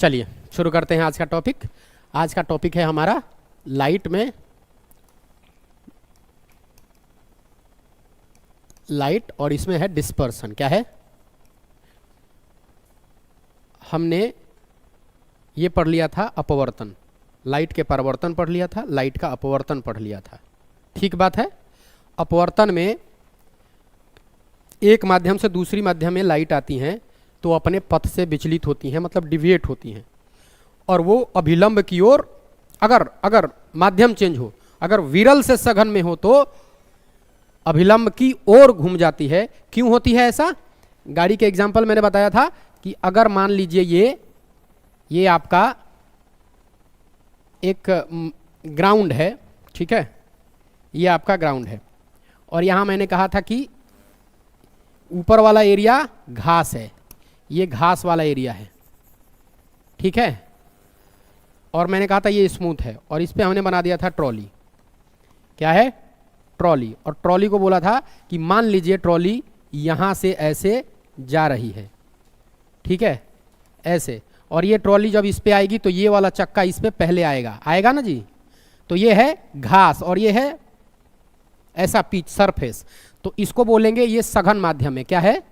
चलिए शुरू करते हैं आज का टॉपिक। आज का टॉपिक है हमारा लाइट में लाइट और इसमें है डिस्पर्सन। क्या है? हमने ये पढ़ लिया था अपवर्तन, लाइट के परावर्तन पढ़ लिया था, लाइट का अपवर्तन पढ़ लिया था। ठीक बात है। अपवर्तन में एक माध्यम से दूसरी माध्यम में लाइट आती हैं तो अपने पथ से विचलित होती हैं, मतलब डिविएट होती हैं, और वो अभिलंब की ओर अगर माध्यम चेंज हो, अगर विरल से सघन में हो तो अभिलंब की ओर घूम जाती है। क्यों होती है ऐसा? गाड़ी के एग्जाम्पल मैंने बताया था कि अगर मान लीजिए ये आपका एक ग्राउंड है, ठीक है, ये आपका ग्राउंड है, और यहां मैंने कहा था कि ऊपर वाला एरिया घास है, ये घास वाला एरिया है, ठीक है, और मैंने कहा था ये स्मूथ है, और इस पे हमने बना दिया था ट्रॉली। क्या है? ट्रॉली। और ट्रॉली को बोला था कि मान लीजिए ट्रॉली यहां से ऐसे जा रही है, ठीक है, ऐसे, और ये ट्रॉली जब इस पे आएगी तो ये वाला चक्का इस पे पहले आएगा ना जी। तो ये है घास और ये है ऐसा पिच सरफेस, तो इसको बोलेंगे ये सघन माध्यम है। क्या है?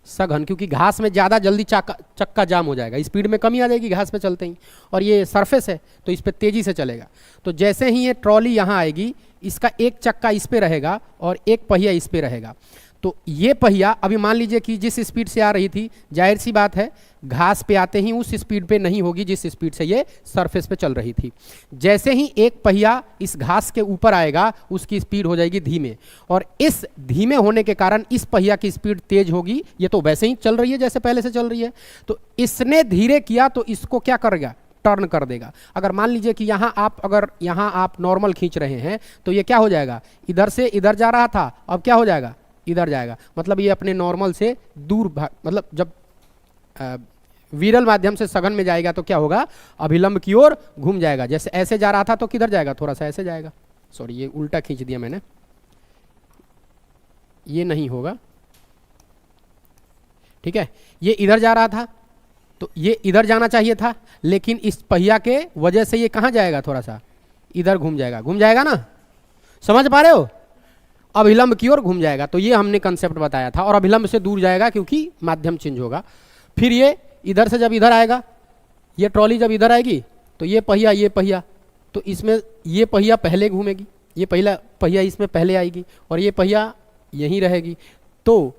सघन, क्योंकि घास में ज़्यादा जल्दी चक्का जाम हो जाएगा, स्पीड में कमी आ जाएगी घास पे चलते ही, और ये सरफेस है तो इस पे तेज़ी से चलेगा। तो जैसे ही ये ट्रॉली यहाँ आएगी, इसका एक चक्का इस पे रहेगा और एक पहिया इस पे रहेगा। तो ये पहिया अभी मान लीजिए कि जिस स्पीड से आ रही थी, जाहिर सी बात है घास पे आते ही उस स्पीड पे नहीं होगी जिस स्पीड से ये सरफेस पे चल रही थी। जैसे ही एक पहिया इस घास के ऊपर आएगा उसकी स्पीड हो जाएगी धीमे, और इस धीमे होने के कारण इस पहिया की स्पीड तेज होगी। ये तो वैसे ही चल रही है जैसे पहले से चल रही है, तो इसने धीरे किया तो इसको क्या करेगा? टर्न कर देगा। अगर मान लीजिए कि यहाँ आप नॉर्मल खींच रहे हैं तो ये क्या हो जाएगा? इधर से इधर जा रहा था, अब क्या हो जाएगा? इधर जाएगा। मतलब ये अपने नॉर्मल से दूर मतलब जब विरल माध्यम से सघन में जाएगा तो क्या होगा? अभिलंब की ओर घूम जाएगा। जैसे ऐसे जा रहा था तो किधर जाएगा? थोड़ा सा ऐसे जाएगा। सॉरी, ये उल्टा खींच दिया मैंने, ये नहीं होगा, ठीक है। ये इधर जा रहा था तो ये इधर जाना चाहिए था, लेकिन इस पहिया के वजह से ये कहाँ जाएगा? थोड़ा सा इधर घूम जाएगा ना। समझ पा रहे हो? अभिलंब की ओर घूम जाएगा। तो ये हमने कंसेप्ट बताया था, और अभिलंब से दूर जाएगा क्योंकि माध्यम चेंज होगा। फिर ये इधर से जब इधर आएगा, ये ट्रॉली जब इधर आएगी तो ये पहिया तो इसमें ये पहिया पहले घूमेगी, ये पहिया इसमें पहले आएगी, और ये पहिया यहीं रहेगी। तो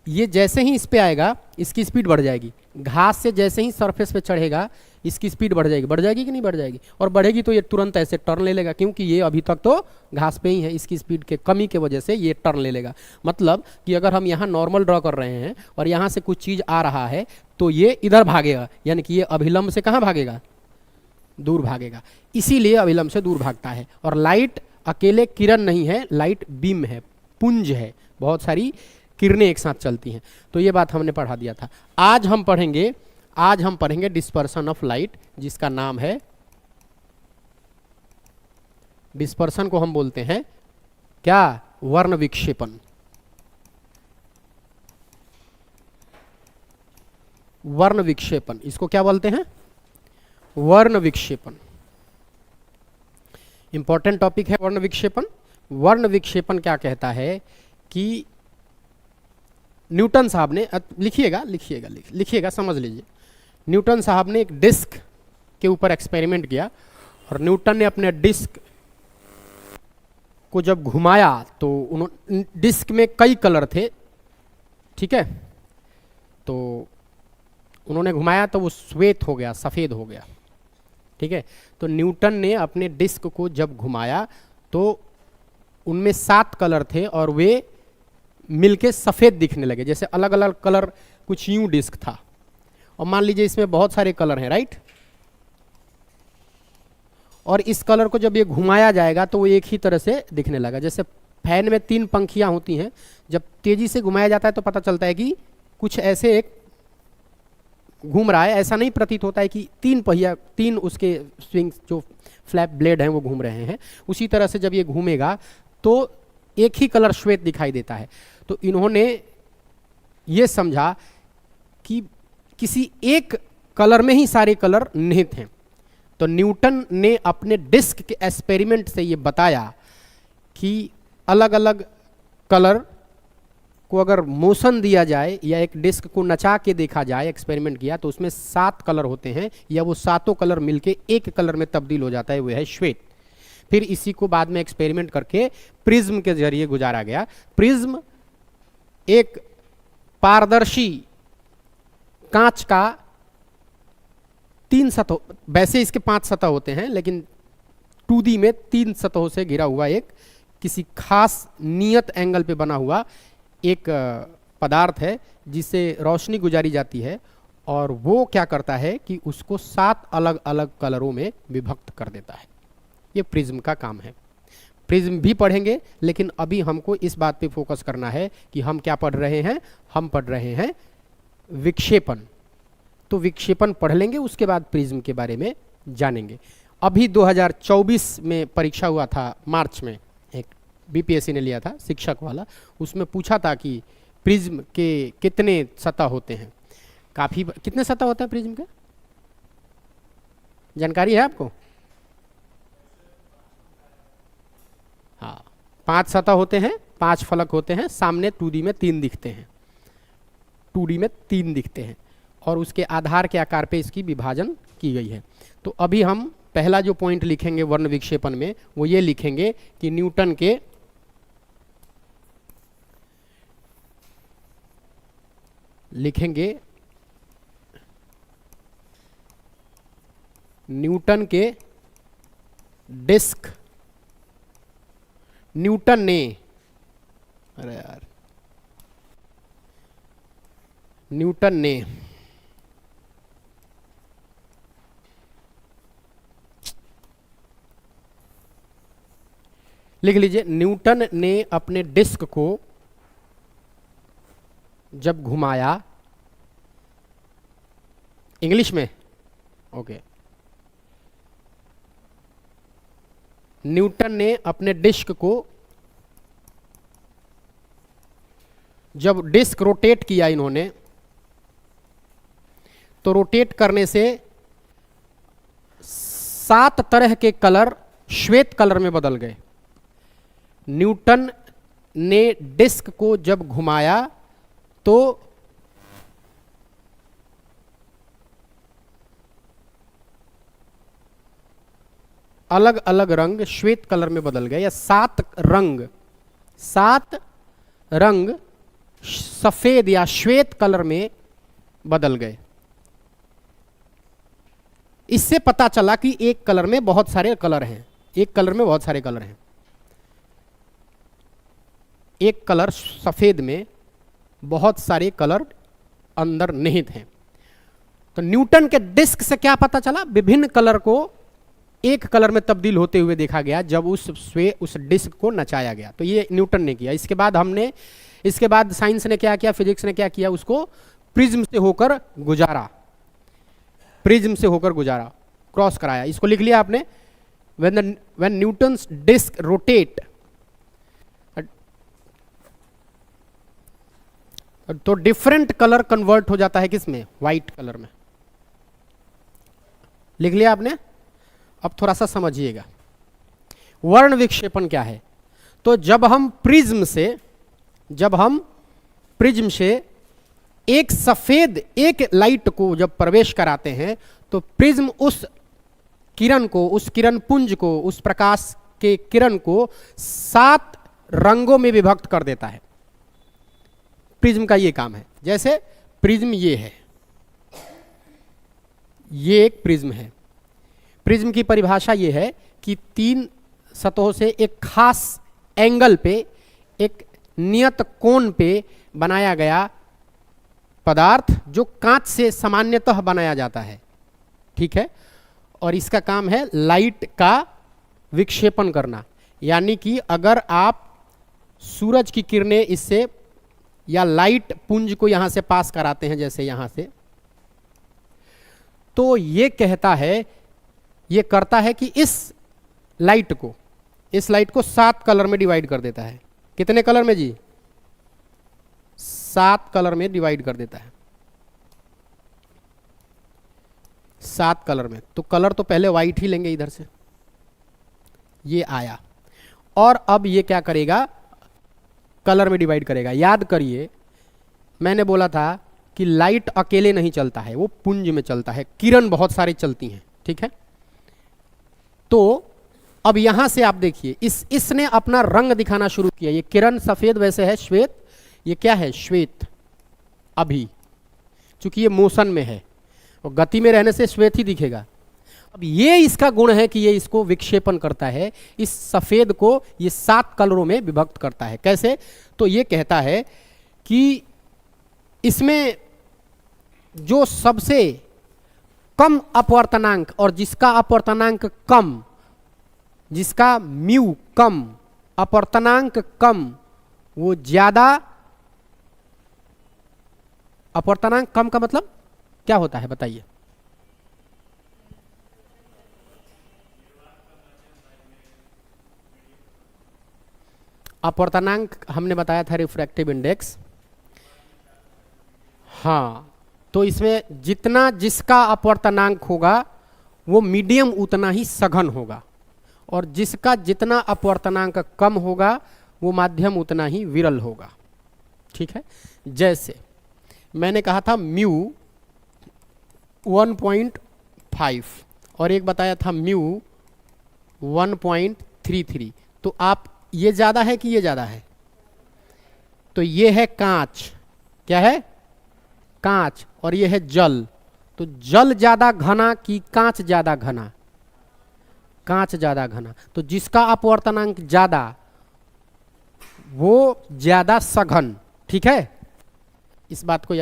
ये जैसे ही इस पे आएगा इसकी स्पीड बढ़ जाएगी। घास से जैसे ही सरफेस पे चढ़ेगा इसकी स्पीड बढ़ जाएगी कि नहीं बढ़ जाएगी? और बढ़ेगी तो ये तुरंत ऐसे टर्न ले लेगा, क्योंकि ये अभी तक तो घास पे ही है, इसकी स्पीड के कमी के वजह से ये टर्न ले लेगा। मतलब कि अगर हम यहाँ नॉर्मल ड्रॉ कर रहे हैं और यहाँ से कुछ चीज़ आ रहा है तो ये इधर भागेगा, यानी कि ये अभिलंब से कहाँ भागेगा? दूर भागेगा। इसीलिए अभिलंब से दूर भागता है। और लाइट अकेले किरण नहीं है, लाइट बीम है, पुंज है, बहुत सारी किरणें एक साथ चलती हैं। तो ये बात हमने पढ़ा दिया था। आज हम पढ़ेंगे डिस्पर्सन ऑफ लाइट, जिसका नाम है, डिस्पर्सन को हम बोलते हैं क्या? वर्ण विक्षेपण। वर्ण विक्षेपण, इसको क्या बोलते हैं? वर्ण विक्षेपण। इंपॉर्टेंट टॉपिक है वर्ण विक्षेपण। वर्ण विक्षेपण क्या कहता है कि न्यूटन साहब ने, लिखिएगा समझ लीजिए। न्यूटन साहब ने एक डिस्क के ऊपर एक्सपेरिमेंट किया, और न्यूटन ने अपने डिस्क को जब घुमाया तो उन्होंने, डिस्क में कई कलर थे, ठीक है, तो उन्होंने घुमाया तो वो श्वेत हो गया, सफ़ेद हो गया, ठीक है। तो न्यूटन ने अपने डिस्क को जब घुमाया तो उनमें 7 कलर थे और वे मिलके सफ़ेद दिखने लगे। जैसे अलग अलग कलर, कुछ यूं डिस्क था, और मान लीजिए इसमें बहुत सारे कलर हैं, राइट, और इस कलर को जब ये घुमाया जाएगा तो वो एक ही तरह से दिखने लगा। जैसे फैन में 3 पंखियां होती हैं, जब तेजी से घुमाया जाता है तो पता चलता है कि कुछ ऐसे एक घूम रहा है, ऐसा नहीं प्रतीत होता है कि 3 उसके स्विंग जो फ्लैप ब्लेड हैं वो घूम रहे हैं। उसी तरह से जब ये घूमेगा तो एक ही कलर श्वेत दिखाई देता है। तो इन्होंने ये समझा कि किसी एक कलर में ही सारे कलर निहित हैं। तो न्यूटन ने अपने डिस्क के एक्सपेरिमेंट से ये बताया कि अलग अलग कलर को अगर मोशन दिया जाए या एक डिस्क को नचा के देखा जाए, एक्सपेरिमेंट किया, तो उसमें 7 कलर होते हैं या वो सातों कलर मिलके एक कलर में तब्दील हो जाता है, वो है श्वेत। फिर इसी को बाद में एक्सपेरिमेंट करके प्रिज्म के जरिए गुजारा गया। प्रिज्म एक पारदर्शी कांच का 3 सतह, वैसे इसके 5 सतह होते हैं, लेकिन 2D में 3 सतहों से घिरा हुआ एक किसी खास नियत एंगल पे बना हुआ एक पदार्थ है जिसे रोशनी गुजारी जाती है, और वो क्या करता है कि उसको 7 अलग अलग कलरों में विभक्त कर देता है। ये प्रिज्म का काम है। प्रिज्म भी पढ़ेंगे, लेकिन अभी हमको इस बात पे फोकस करना है कि हम क्या पढ़ रहे हैं। हम पढ़ रहे हैं विक्षेपण। तो विक्षेपण पढ़ लेंगे, उसके बाद प्रिज्म के बारे में जानेंगे। अभी 2024 में परीक्षा हुआ था, मार्च में, एक बीपीएससी ने लिया था शिक्षक वाला, उसमें पूछा था कि प्रिज्म के कितने सतह होते हैं। काफ़ी, कितने सतह होते हैं प्रिज्म के, जानकारी है आपको? हाँ, 5 सतह होते हैं, 5 फलक होते हैं, सामने 2D में 3 दिखते हैं, 2D में 3 दिखते हैं, और उसके आधार के आकार पे इसकी विभाजन की गई है। तो अभी हम पहला जो पॉइंट लिखेंगे वर्ण विक्षेपण में, वो ये लिखेंगे कि न्यूटन के डिस्क, न्यूटन ने, अरे यार, न्यूटन ने लिख लीजिए, न्यूटन ने अपने डिस्क को जब घुमाया, इंग्लिश में, ओके, न्यूटन ने अपने डिस्क को जब डिस्क रोटेट किया इन्होंने, तो रोटेट करने से 7 तरह के कलर श्वेत कलर में बदल गए। न्यूटन ने डिस्क को जब घुमाया तो अलग अलग रंग श्वेत कलर में बदल गए, या 7 रंग सफेद या श्वेत कलर में बदल गए। इससे पता चला कि एक कलर में बहुत सारे कलर हैं, एक कलर में बहुत सारे कलर हैं, एक कलर सफेद में बहुत सारे कलर अंदर निहित हैं। तो न्यूटन के डिस्क से क्या पता चला? विभिन्न कलर को एक कलर में तब्दील होते हुए देखा गया जब उस डिस्क को नचाया गया। तो ये न्यूटन ने किया। इसके बाद साइंस ने क्या किया, फिजिक्स ने क्या किया, उसको प्रिज्म से होकर गुजारा, क्रॉस कराया। इसको लिख लिया आपने, व्हेन न्यूटन्स डिस्क रोटेट, तो डिफरेंट कलर कन्वर्ट हो जाता है किसमें? व्हाइट कलर में। लिख लिया आपने? अब थोड़ा सा समझिएगा वर्ण विक्षेपण क्या है। तो जब हम प्रिज्म से एक सफेद एक लाइट को जब प्रवेश कराते हैं, तो प्रिज्म उस किरण को, उस किरण पुंज को, उस प्रकाश के किरण को 7 रंगों में विभक्त कर देता है। प्रिज्म का ये काम है। जैसे प्रिज्म ये है, ये एक प्रिज्म है। प्रिज्म की परिभाषा ये है कि 3 सतहों से एक खास एंगल पे, एक नियत कोण पे बनाया गया पदार्थ जो कांच से सामान्यतः बनाया जाता है, ठीक है। और इसका काम है लाइट का विक्षेपण करना। यानी कि अगर आप सूरज की किरणें इससे या लाइट पुंज को यहां से पास कराते हैं, जैसे यहां से, तो ये करता है कि इस लाइट को 7 कलर में डिवाइड कर देता है। कितने कलर में जी? 7 कलर में डिवाइड कर देता है। 7 कलर में, तो कलर तो पहले वाइट ही लेंगे इधर से, ये आया। और अब ये क्या करेगा, कलर में डिवाइड करेगा। याद करिए मैंने बोला था कि लाइट अकेले नहीं चलता है, वो पुंज में चलता है, किरण बहुत सारी चलती हैं, ठीक है। तो अब यहां से आप देखिए इसने अपना रंग दिखाना शुरू किया। ये किरण सफेद वैसे है श्वेत, ये क्या है श्वेत अभी, चूंकि ये मोशन में है और गति में रहने से श्वेत ही दिखेगा। अब ये इसका गुण है कि ये इसको विक्षेपण करता है, इस सफेद को ये 7 कलरों में विभक्त करता है। कैसे, तो ये कहता है कि इसमें जो सबसे कम अपवर्तनांक और जिसका अपवर्तनांक कम, जिसका म्यू कम, अपवर्तनांक कम, वो ज्यादा। अपवर्तनांक कम का मतलब क्या होता है बताइए? अपवर्तनांक हमने बताया था रिफ्रैक्टिव इंडेक्स। हाँ, तो इसमें जितना जिसका अपवर्तनांक होगा वो मीडियम उतना ही सघन होगा, और जिसका जितना अपवर्तनांक कम होगा वो माध्यम उतना ही विरल होगा, ठीक है। जैसे मैंने कहा था म्यू 1.5 और एक बताया था म्यू 1.33, तो आप ये ज़्यादा है कि ये ज़्यादा है? तो ये है कांच, क्या है? कांच, और ये है जल। तो जल ज़्यादा घना कि कांच ज़्यादा घना? कांच ज़्यादा घना। तो जिसका अपवर्तनांक ज़्यादा वो ज़्यादा सघन, ठीक है। इस बात को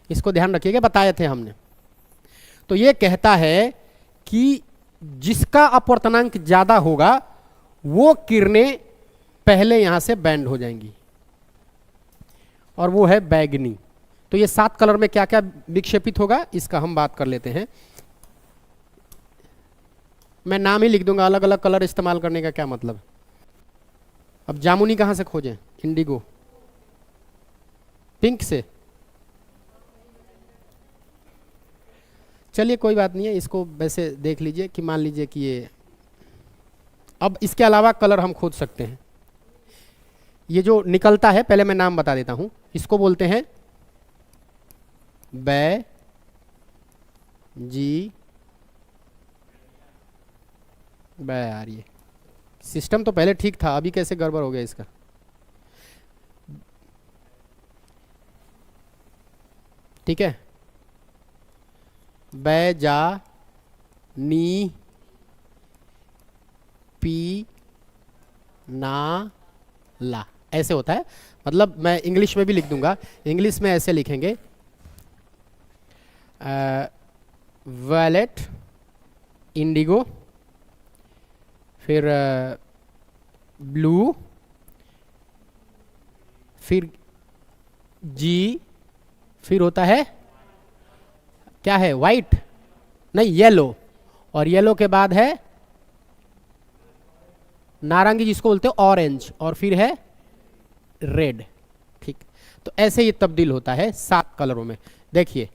इसको ध्यान रखिएगा, बताए थे हमने। तो ये कहता है कि जिसका अपवर्तनांक ज़्यादा होगा वो किरणें पहले यहां से बैंड हो जाएंगी, और वो है बैगनी। तो ये 7 कलर में क्या क्या विक्षेपित होगा इसका हम बात कर लेते हैं। मैं नाम ही लिख दूंगा, अलग अलग कलर इस्तेमाल करने का क्या मतलब। अब जामुनी कहां से खोजें? इंडिगो, पिंक से। चलिए कोई बात नहीं है, इसको वैसे देख लीजिए कि मान लीजिए कि ये, अब इसके अलावा कलर हम खोज सकते हैं। ये जो निकलता है, पहले मैं नाम बता देता हूं, इसको बोलते हैं बै जी बै। यार ये सिस्टम तो पहले ठीक था, अभी कैसे गड़बड़ हो गया इसका। ठीक है, बै जा नी पी ना ला, ऐसे होता है। मतलब मैं इंग्लिश में भी लिख दूंगा, इंग्लिश में ऐसे लिखेंगे वैलेट, इंडिगो, फिर ब्लू, फिर जी, फिर होता है क्या है, वाइट नहीं, येलो, और येलो के बाद है नारंगी जिसको बोलते हैं ऑरेंज, और फिर है रेड। ठीक, तो ऐसे ही तब्दील होता है 7 कलरों में। देखिए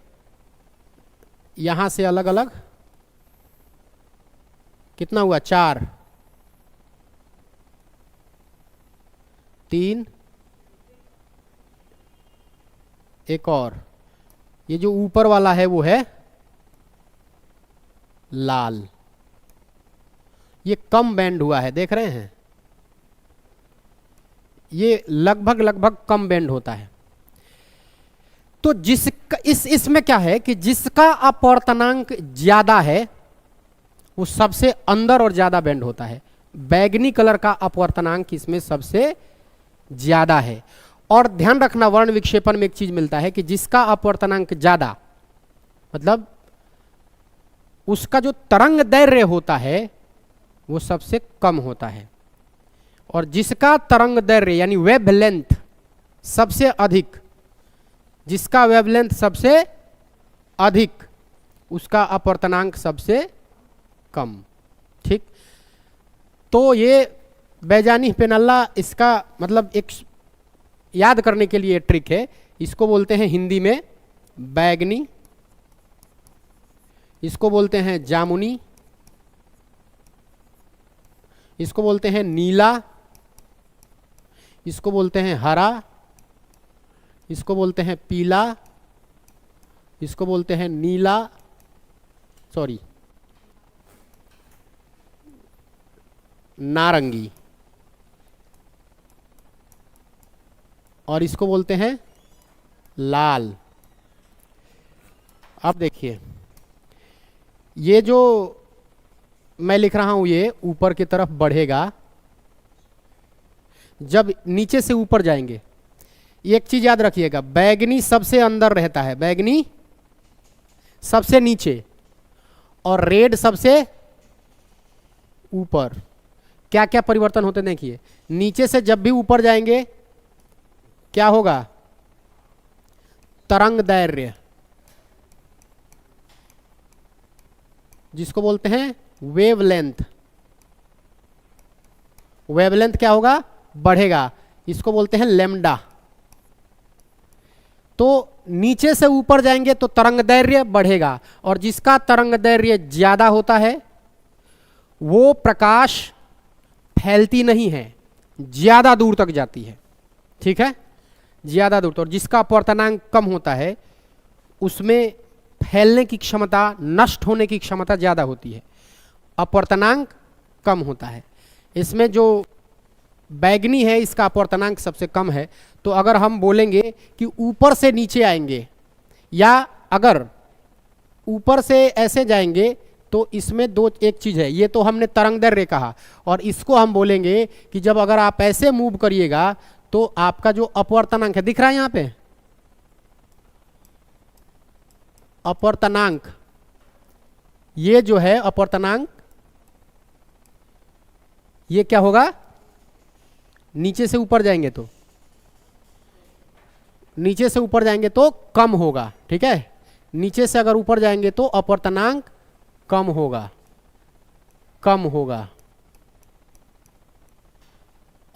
यहां से अलग अलग कितना हुआ, 4, 3, एक और, ये जो ऊपर वाला है वो है लाल, ये कम बैंड हुआ है, देख रहे हैं, ये लगभग लगभग कम बैंड होता है। तो जिसका इसमें क्या है कि जिसका अपवर्तनांक ज्यादा है वो सबसे अंदर और ज्यादा बैंड होता है। बैगनी कलर का अपवर्तनांक इसमें सबसे ज्यादा है। और ध्यान रखना, वर्ण विक्षेपण में एक चीज मिलता है कि जिसका अपवर्तनांक ज्यादा, मतलब उसका जो तरंग दैर्घ्य होता है वो सबसे कम होता है, और जिसका तरंग दैर्घ्य यानी वेवलेंथ सबसे अधिक, जिसका वेवलेंथ सबसे अधिक उसका अपवर्तनांक सबसे कम। ठीक, तो ये बैजानी पेनल्ला, इसका मतलब एक याद करने के लिए ट्रिक है, इसको बोलते हैं हिंदी में बैगनी, इसको बोलते हैं जामुनी, इसको बोलते हैं नीला, इसको बोलते हैं हरा, इसको बोलते हैं पीला, इसको बोलते हैं नीला, सॉरी नारंगी, और इसको बोलते हैं लाल। अब देखिए, ये जो मैं लिख रहा हूं ये ऊपर की तरफ बढ़ेगा, जब नीचे से ऊपर जाएंगे। एक चीज याद रखिएगा, बैगनी सबसे अंदर रहता है, बैगनी सबसे नीचे और रेड सबसे ऊपर। क्या क्या परिवर्तन होते देखिए, नीचे से जब भी ऊपर जाएंगे क्या होगा, तरंग दैर्घ्य, जिसको बोलते हैं वेवलेंथ। वेवलेंथ क्या होगा, बढ़ेगा, इसको बोलते हैं लैम्डा। तो नीचे से ऊपर जाएंगे तो तरंग दैर्घ्य बढ़ेगा, और जिसका तरंग दैर्घ्य ज्यादा होता है वो प्रकाश फैलती नहीं है, ज्यादा दूर तक जाती है। ठीक है, ज्यादा दूर तक। और जिसका अपवर्तनांक कम होता है उसमें फैलने की क्षमता, नष्ट होने की क्षमता ज्यादा होती है, अपवर्तनांक कम होता है। इसमें जो बैगनी है इसका अपवर्तनांक सबसे कम है। तो अगर हम बोलेंगे कि ऊपर से नीचे आएंगे या अगर ऊपर से ऐसे जाएंगे, तो इसमें एक चीज है, ये तो हमने तरंगदैर्घ्य कहा, और इसको हम बोलेंगे कि जब अगर आप ऐसे मूव करिएगा तो आपका जो अपवर्तनांक है, दिख रहा है यहां पे अपवर्तनांक, ये जो है अपवर्तनांक, ये क्या होगा, नीचे से ऊपर जाएंगे तो, नीचे से ऊपर जाएंगे तो कम होगा। ठीक है, नीचे से अगर ऊपर जाएंगे तो अपवर्तनांक कम होगा, कम होगा,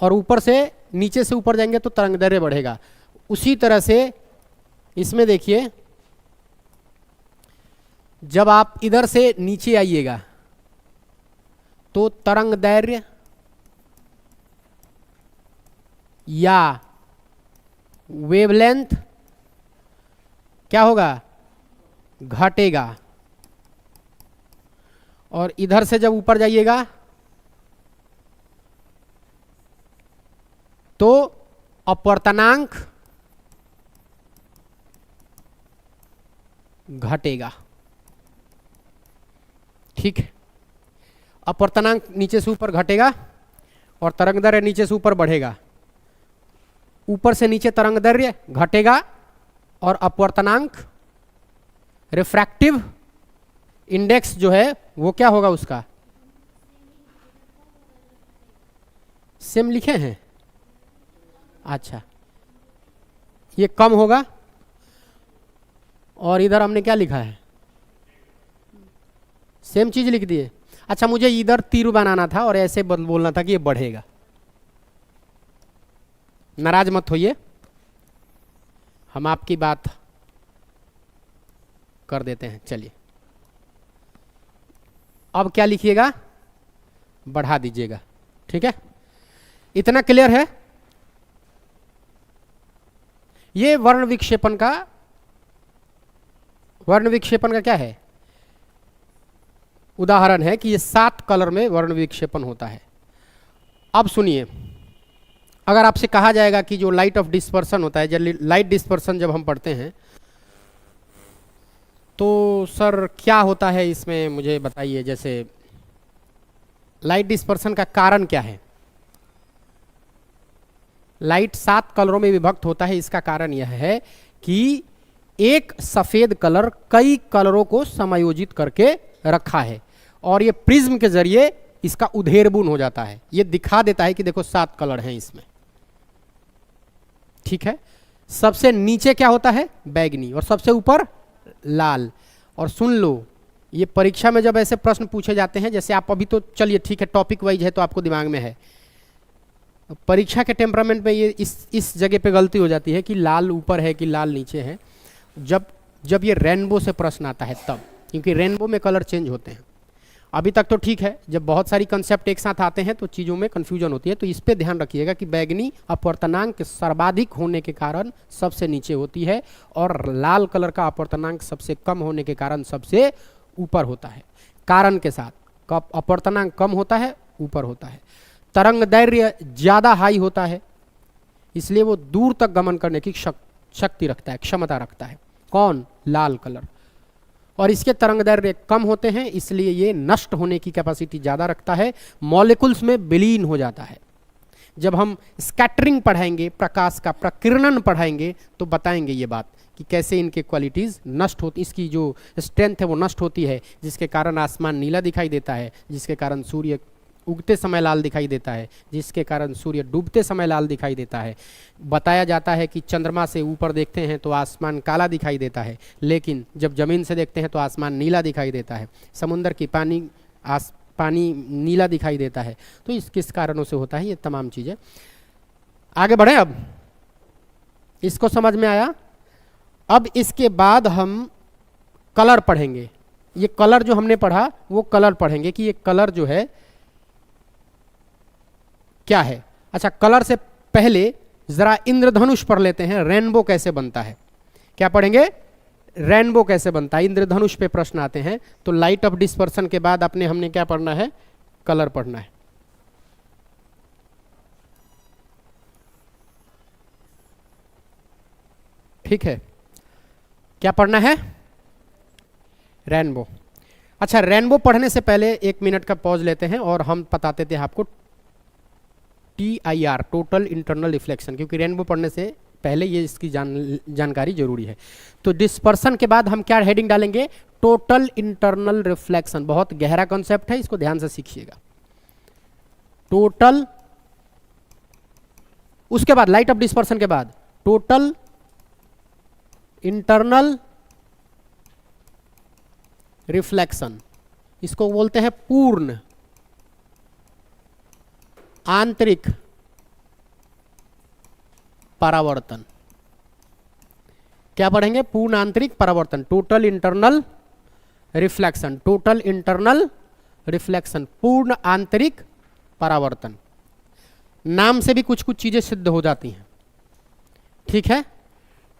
और ऊपर से नीचे से ऊपर जाएंगे तो तरंगदैर्घ्य बढ़ेगा। उसी तरह से इसमें देखिए, जब आप इधर से नीचे आइएगा तो तरंगदैर्घ्य या वेवलेंथ क्या होगा, घटेगा, और इधर से जब ऊपर जाइएगा तो अपवर्तनांक घटेगा। ठीक है, अपवर्तनांक नीचे से ऊपर घटेगा और तरंगदैर्घ्य नीचे से ऊपर बढ़ेगा। ऊपर से नीचे तरंगदैर्घ्य घटेगा और अपवर्तनांक, रिफ्रैक्टिव इंडेक्स जो है वो क्या होगा, उसका सेम लिखे हैं। अच्छा, ये कम होगा, और इधर हमने क्या लिखा है, सेम चीज लिख दिए। अच्छा, मुझे इधर तीर बनाना था और ऐसे बोलना था कि ये बढ़ेगा। नाराज मत होइए, हम आपकी बात कर देते हैं। चलिए, अब क्या लिखिएगा, बढ़ा दीजिएगा। ठीक है, इतना क्लियर है। ये वर्ण विक्षेपण का क्या है, उदाहरण है कि ये 7 कलर में वर्ण विक्षेपण होता है। अब सुनिए, अगर आपसे कहा जाएगा कि जो लाइट ऑफ डिस्पर्सन होता है, जब लाइट डिस्पर्सन जब हम पढ़ते हैं तो सर क्या होता है इसमें, मुझे बताइए। जैसे लाइट डिस्पर्सन का कारण क्या है, लाइट 7 कलरों में विभक्त होता है, इसका कारण यह है कि एक सफेद कलर कई कलरों को समायोजित करके रखा है, और ये प्रिज्म के जरिए इसका उधेरबुन हो जाता है। ये दिखा देता है कि देखो 7 कलर हैं इसमें। ठीक है, सबसे नीचे क्या होता है, बैगनी, और सबसे ऊपर लाल। और सुन लो, ये परीक्षा में जब ऐसे प्रश्न पूछे जाते हैं, जैसे आप अभी तो चलिए ठीक है टॉपिक वाइज है तो आपको दिमाग में है, परीक्षा के टेम्परामेंट में ये इस जगह पे गलती हो जाती है कि लाल ऊपर है कि लाल नीचे है। जब ये रेनबो से प्रश्न आता है तब क्योंकि रेनबो में कलर चेंज होते हैं। अभी तक तो ठीक है, जब बहुत सारी कंसेप्ट एक साथ आते हैं तो चीज़ों में कन्फ्यूजन होती है। तो इस पे ध्यान रखिएगा कि बैगनी अपवर्तनांक सर्वाधिक होने के कारण सबसे नीचे होती है और लाल कलर का अपवर्तनांक सबसे कम होने के कारण सबसे ऊपर होता है। कारण के साथ, कब अपवर्तनांक कम होता है ऊपर होता है। तरंग दैर्घ्य ज़्यादा हाई होता है, इसलिए वो दूर तक गमन करने की शक्ति रखता है, क्षमता रखता है। कौन? लाल कलर। और इसके तरंग दैर्घ्य कम होते हैं, इसलिए ये नष्ट होने की कैपेसिटी ज़्यादा रखता है, मॉलिक्यूल्स में विलीन हो जाता है। जब हम स्कैटरिंग पढ़ाएंगे, प्रकाश का प्रकीर्णन पढ़ाएंगे, तो बताएंगे ये बात कि कैसे इनके क्वालिटीज़ नष्ट होती, इसकी जो स्ट्रेंथ है वो नष्ट होती है, जिसके कारण आसमान नीला दिखाई देता है, जिसके कारण सूर्य उगते समय लाल दिखाई देता है, जिसके कारण सूर्य डूबते समय लाल दिखाई देता है। बताया जाता है कि चंद्रमा से ऊपर देखते हैं तो आसमान काला दिखाई देता है, लेकिन जब ज़मीन से देखते हैं तो आसमान नीला दिखाई देता है। समुद्र की पानी नीला दिखाई देता है। तो इस किस कारणों से होता है, ये तमाम चीज़ें। आगे बढ़े, अब इसको समझ में आया। अब इसके बाद हम कलर पढ़ेंगे। ये कलर जो हमने पढ़ा वो कलर पढ़ेंगे कि ये कलर जो है क्या है। अच्छा, कलर से पहले जरा इंद्रधनुष पढ़ लेते हैं, रेनबो कैसे बनता है। क्या पढ़ेंगे? रेनबो कैसे बनता है। इंद्रधनुष पे प्रश्न आते हैं, तो लाइट ऑफ डिस्पर्सन के बाद हमने क्या पढ़ना है? कलर पढ़ना है। ठीक है, क्या पढ़ना है? रेनबो। अच्छा, रेनबो पढ़ने से पहले 1 मिनट का पॉज लेते हैं और हम बताते थे आपको TIR, टोटल इंटरनल रिफ्लेक्शन, क्योंकि रेनबो पढ़ने से पहले ये इसकी जानकारी जरूरी है। तो डिस्पर्सन के बाद हम क्या हेडिंग डालेंगे? Total internal reflection. बहुत गहरा कॉन्सेप्ट है, इसको ध्यान से सीखिएगा। टोटल, उसके बाद लाइट ऑफ डिस्पर्सन के बाद टोटल इंटरनल रिफ्लेक्शन, इसको बोलते हैं पूर्ण आंतरिक परावर्तन। क्या पढ़ेंगे? पूर्ण आंतरिक परावर्तन, total internal reflection. Total internal reflection, पूर्ण आंतरिक परावर्तन। नाम से भी कुछ कुछ चीजें सिद्ध हो जाती हैं, ठीक है?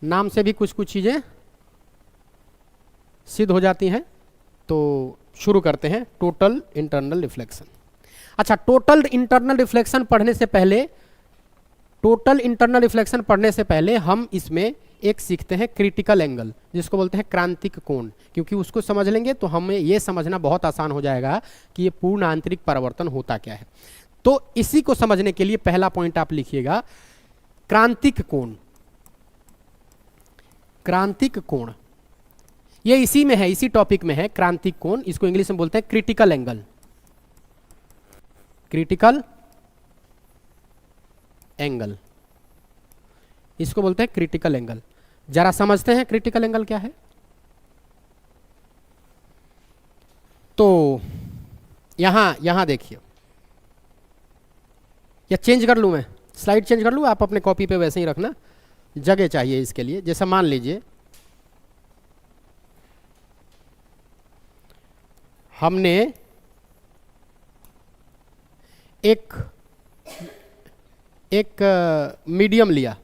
नाम से भी कुछ कुछ चीजें सिद्ध हो जाती हैं। तो शुरू करते हैं, टोटल इंटरनल रिफ्लेक्शन। अच्छा, टोटल इंटरनल रिफ्लेक्शन पढ़ने से पहले हम इसमें एक सीखते हैं क्रिटिकल एंगल, जिसको बोलते हैं क्रांतिक कोण। क्योंकि उसको समझ लेंगे तो हमें यह समझना बहुत आसान हो जाएगा कि ये पूर्ण आंतरिक परावर्तन होता क्या है। तो इसी को समझने के लिए पहला पॉइंट आप लिखिएगा, क्रांतिक कोण। क्रांतिक कोण ये इसी में है, इसी टॉपिक में है, क्रांतिक कोण। इसको इंग्लिश में बोलते हैं क्रिटिकल एंगल। क्रिटिकल एंगल, इसको बोलते हैं क्रिटिकल एंगल। जरा समझते हैं क्रिटिकल एंगल क्या है। तो यहां देखिए, या चेंज कर लूं, मैं स्लाइड चेंज कर लूं, आप अपने कॉपी पे वैसे ही रखना, जगह चाहिए इसके लिए। जैसा मान लीजिए हमने एक मीडियम लिया,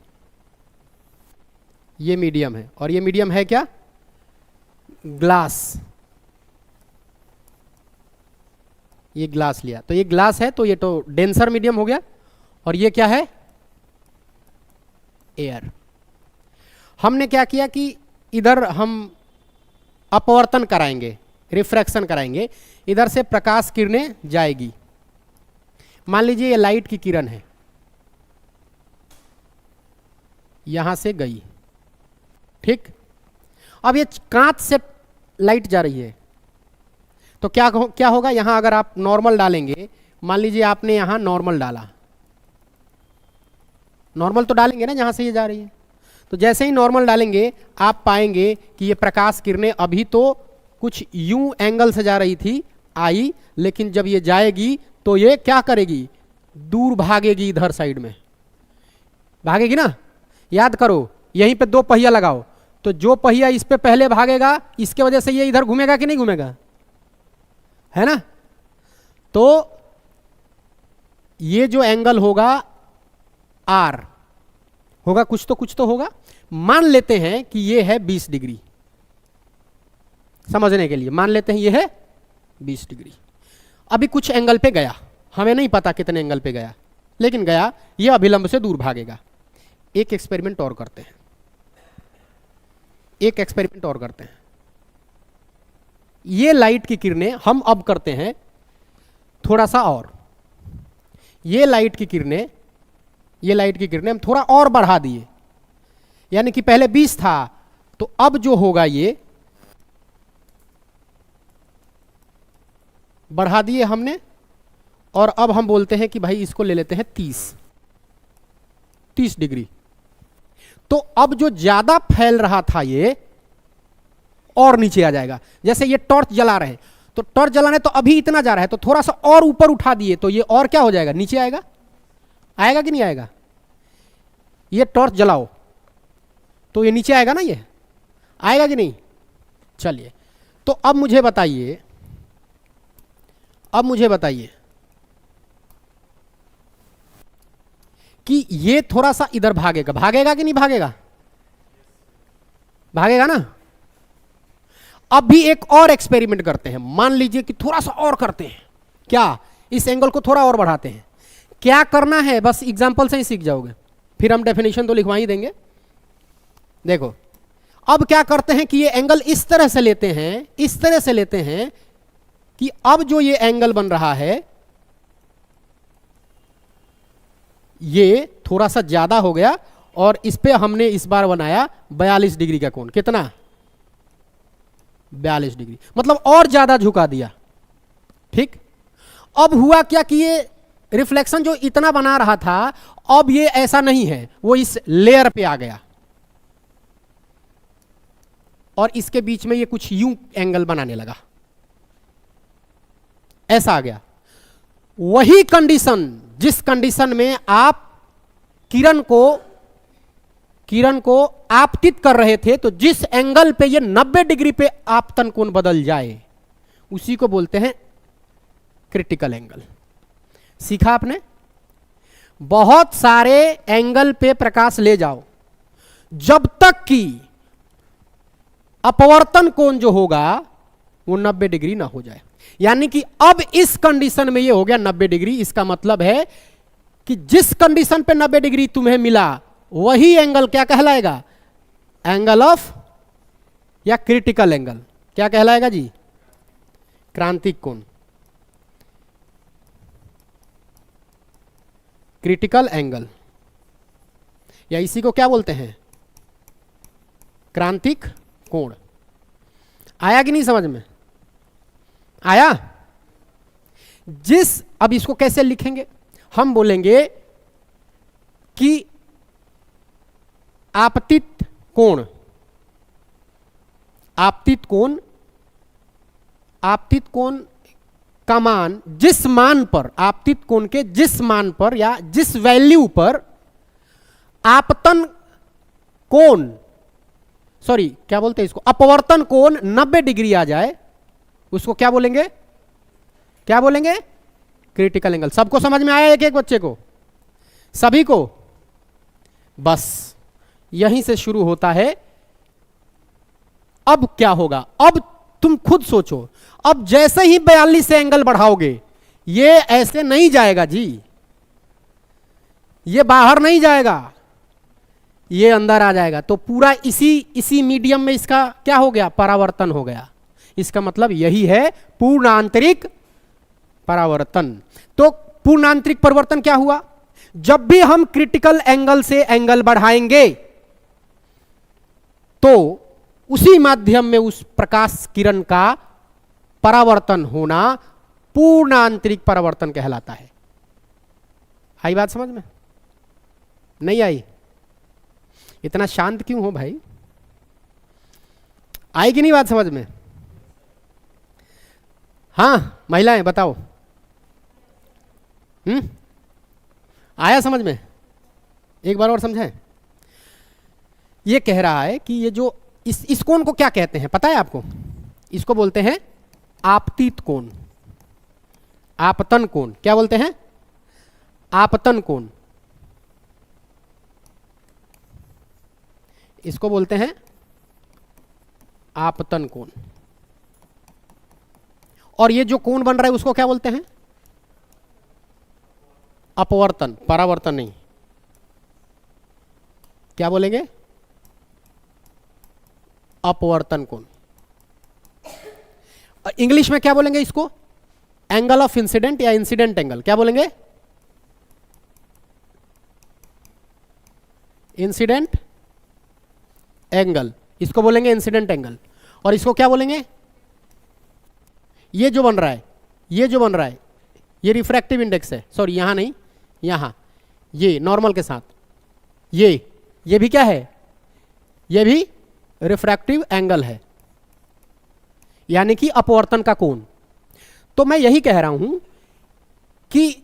ये मीडियम है, और ये मीडियम है क्या? ग्लास। ये ग्लास लिया, तो ये ग्लास है, तो ये तो डेंसर मीडियम हो गया। और ये क्या है? एयर। हमने क्या किया कि इधर हम अपवर्तन कराएंगे, रिफ्रैक्शन कराएंगे, इधर से प्रकाश किरणें जाएगी। मान लीजिए ये लाइट की किरण है, यहां से गई, ठीक। अब ये कांच से लाइट जा रही है, तो क्या होगा? यहां अगर आप नॉर्मल डालेंगे, मान लीजिए आपने यहां नॉर्मल डाला, नॉर्मल तो डालेंगे ना जहां से ये जा रही है। तो जैसे ही नॉर्मल डालेंगे आप पाएंगे कि ये प्रकाश किरणें अभी तो कुछ यूं एंगल से जा रही थी, आई, लेकिन जब ये जाएगी तो ये क्या करेगी? दूर भागेगी, इधर साइड में भागेगी ना। याद करो, यहीं पे 2 पहिया लगाओ, तो जो पहिया इस पे पहले भागेगा, इसके वजह से ये इधर घूमेगा कि नहीं घूमेगा, है ना। तो ये जो एंगल होगा आर होगा, कुछ तो होगा। मान लेते हैं कि ये है 20 डिग्री, समझने के लिए मान लेते हैं ये है 20 डिग्री। अभी कुछ एंगल पे गया, हमें नहीं पता कितने एंगल पे गया, लेकिन गया, ये अभिलंब से दूर भागेगा। एक एक्सपेरिमेंट और करते हैं, एक एक्सपेरिमेंट और करते हैं। ये लाइट की किरणें हम अब करते हैं थोड़ा सा और, ये लाइट की किरणें हम थोड़ा और बढ़ा दिए, यानी कि पहले 20 था, तो अब जो होगा ये बढ़ा दिए हमने, और अब हम बोलते हैं कि भाई इसको ले लेते हैं 30 डिग्री। तो अब जो ज्यादा फैल रहा था ये और नीचे आ जाएगा। जैसे ये टॉर्च जला रहे, तो टॉर्च जलाने तो अभी इतना जा रहा है, तो थोड़ा सा और ऊपर उठा दिए तो ये और क्या हो जाएगा, नीचे आएगा। आएगा कि नहीं आएगा। ये टॉर्च जलाओ तो ये नीचे आएगा ना, ये आएगा कि नहीं। चलिए, तो अब मुझे बताइए कि ये थोड़ा सा इधर भागेगा कि नहीं भागेगा, भागेगा ना। अब भी एक और एक्सपेरिमेंट करते हैं, मान लीजिए कि थोड़ा सा और करते हैं, क्या इस एंगल को थोड़ा और बढ़ाते हैं। क्या करना है, बस एग्जांपल से ही सीख जाओगे, फिर हम डेफिनेशन तो लिखवा ही देंगे। देखो अब क्या करते हैं कि ये एंगल इस तरह से लेते हैं कि अब जो ये एंगल बन रहा है ये थोड़ा सा ज्यादा हो गया, और इस पे हमने इस बार बनाया 42 डिग्री का कोण। कितना, 42 डिग्री, मतलब और ज्यादा झुका दिया। ठीक, अब हुआ क्या कि ये रिफ्लेक्शन जो इतना बना रहा था, अब ये ऐसा नहीं है, वो इस लेयर पे आ गया, और इसके बीच में ये कुछ यूं एंगल बनाने लगा, ऐसा आ गया। वही कंडीशन जिस कंडीशन में आप किरण को आपतित कर रहे थे, तो जिस एंगल पे ये 90 डिग्री पे आपतन कोण बदल जाए, उसी को बोलते हैं क्रिटिकल एंगल। सीखा आपने। बहुत सारे एंगल पे प्रकाश ले जाओ, जब तक कि अपवर्तन कोण जो होगा वो 90 डिग्री ना हो जाए। यानी कि अब इस कंडीशन में ये हो गया 90 डिग्री। इसका मतलब है कि जिस कंडीशन पे 90 डिग्री तुम्हें मिला, वही एंगल क्या कहलाएगा, एंगल ऑफ या क्रिटिकल एंगल। क्या कहलाएगा जी, क्रांतिक कोण, क्रिटिकल एंगल, या इसी को क्या बोलते हैं, क्रांतिक कोण। आया कि नहीं समझ में, आया। अब इसको कैसे लिखेंगे, हम बोलेंगे कि आपतित कोण का मान, जिस मान पर, आपतित कोण के जिस मान पर या जिस वैल्यू पर आपतन कोण, सॉरी क्या बोलते हैं इसको, अपवर्तन कोण 90 डिग्री आ जाए, उसको क्या बोलेंगे, क्रिटिकल एंगल। सबको समझ में आया, एक एक बच्चे को, सभी को। बस यहीं से शुरू होता है। अब क्या होगा, अब तुम खुद सोचो। अब जैसे ही 42 से एंगल बढ़ाओगे, ये ऐसे नहीं जाएगा जी, ये बाहर नहीं जाएगा, ये अंदर आ जाएगा। तो पूरा इसी मीडियम में इसका क्या हो गया, परावर्तन हो गया। इसका मतलब यही है पूर्ण आंतरिक परावर्तन। तो पूर्ण आंतरिक परिवर्तन क्या हुआ, जब भी हम क्रिटिकल एंगल से एंगल बढ़ाएंगे, तो उसी माध्यम में उस प्रकाश किरण का परावर्तन होना पूर्ण आंतरिक परावर्तन कहलाता है। आई बात समझ में, नहीं आई? इतना शांत क्यों हो भाई, आई कि नहीं बात समझ में? हाँ महिलाएं बताओ, आया समझ में? एक बार और समझाएं। ये कह रहा है कि ये जो इस कोण को क्या कहते हैं पता है आपको? इसको बोलते हैं आपतित कोण, आपतन कोण। क्या बोलते हैं? आपतन कोण। इसको बोलते हैं आपतन कोण। और ये जो कोण बन रहा है उसको क्या बोलते हैं? अपवर्तन, परावर्तन नहीं। क्या बोलेंगे? अपवर्तन कोण। इंग्लिश में क्या बोलेंगे इसको? एंगल ऑफ इंसिडेंट या इंसिडेंट एंगल। क्या बोलेंगे? इंसिडेंट एंगल, इसको बोलेंगे इंसिडेंट एंगल। और इसको क्या बोलेंगे? ये जो बन रहा है, ये जो बन रहा है, ये रिफ्रैक्टिव इंडेक्स है। सॉरी, यहां नहीं, यहां, ये नॉर्मल के साथ, ये भी क्या है? ये भी रिफ्रैक्टिव एंगल है, यानी कि अपवर्तन का कोण। तो मैं यही कह रहा हूं कि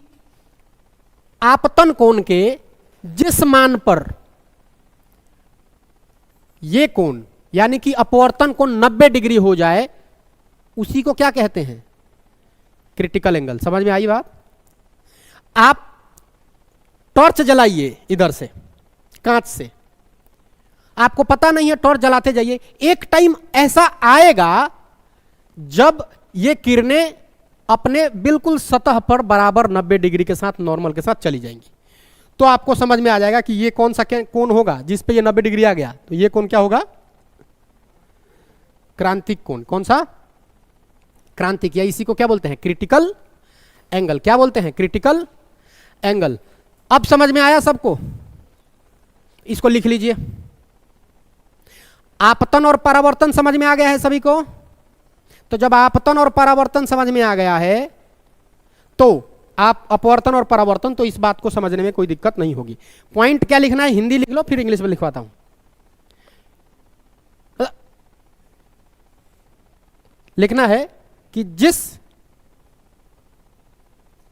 आपतन कोण के जिस मान पर ये कोण यानी कि अपवर्तन कोण 90 डिग्री हो जाए उसी को क्या कहते हैं? Critical angle. समझ में आई बात? आप टॉर्च जलाइए इधर से, कांच से, आपको पता नहीं है, टॉर्च जलाते जाइए, एक टाइम ऐसा आएगा जब ये किरणें अपने बिल्कुल सतह पर बराबर 90 डिग्री के साथ, नॉर्मल के साथ चली जाएंगी। तो आपको समझ में आ जाएगा कि ये कौन सा कोण होगा जिस पे ये 90 डिग्री आ गया। तो ये कोण क्या होगा? क्रांतिक कोण। कौन सा? क्रांतिक, या इसी को क्या बोलते हैं? Critical angle. क्या बोलते हैं? Critical angle. अब समझ में आया सबको? इसको लिख लीजिए। आपतन और परावर्तन समझ में आ गया है सभी को? तो जब आपतन और परावर्तन समझ में आ गया है तो आप अपवर्तन और परावर्तन, तो इस बात को समझने में कोई दिक्कत नहीं होगी। पॉइंट क्या लिखना है? हिंदी लिख लो, फिर इंग्लिश में लिखवाता हूं। लिखना है कि जिस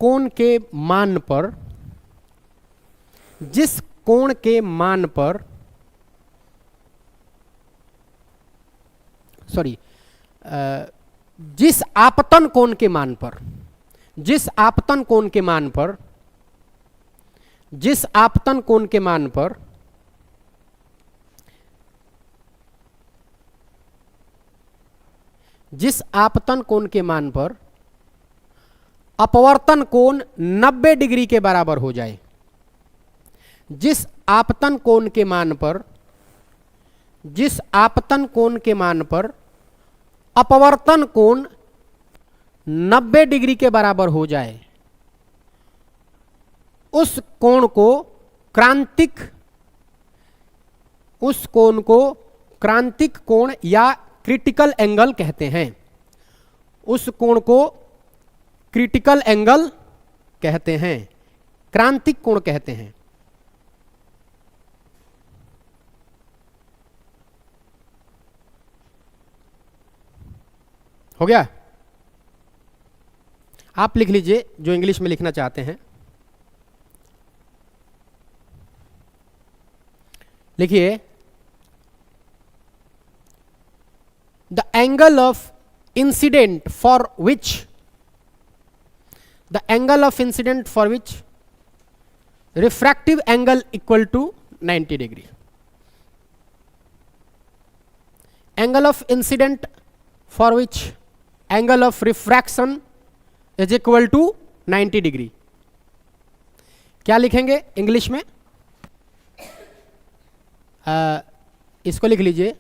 कोण के मान पर, जिस कोण के मान पर, सॉरी, जिस आपतन कोण के मान पर, जिस आपतन कोण के मान पर, जिस आपतन कोण के मान पर जिस आपतन कोण के मान पर अपवर्तन कोण 90 डिग्री के बराबर हो जाए, जिस आपतन कोण के मान पर, जिस आपतन कोण के मान पर अपवर्तन कोण 90 डिग्री के बराबर हो जाए, उस कोण को क्रांतिक, उस कोण को क्रांतिक कोण या क्रिटिकल एंगल कहते हैं। उस कोण को क्रिटिकल एंगल कहते हैं, क्रांतिक कोण कहते हैं। हो गया? आप लिख लीजिए जो इंग्लिश में लिखना चाहते हैं। लिखिए, the angle of incidence for which, the angle of incidence for which refractive angle equal to 90 degree. Angle of incidence for which angle of refraction is equal to 90 degree. क्या लिखेंगे इंग्लिश में? इसको लिख लीजिए,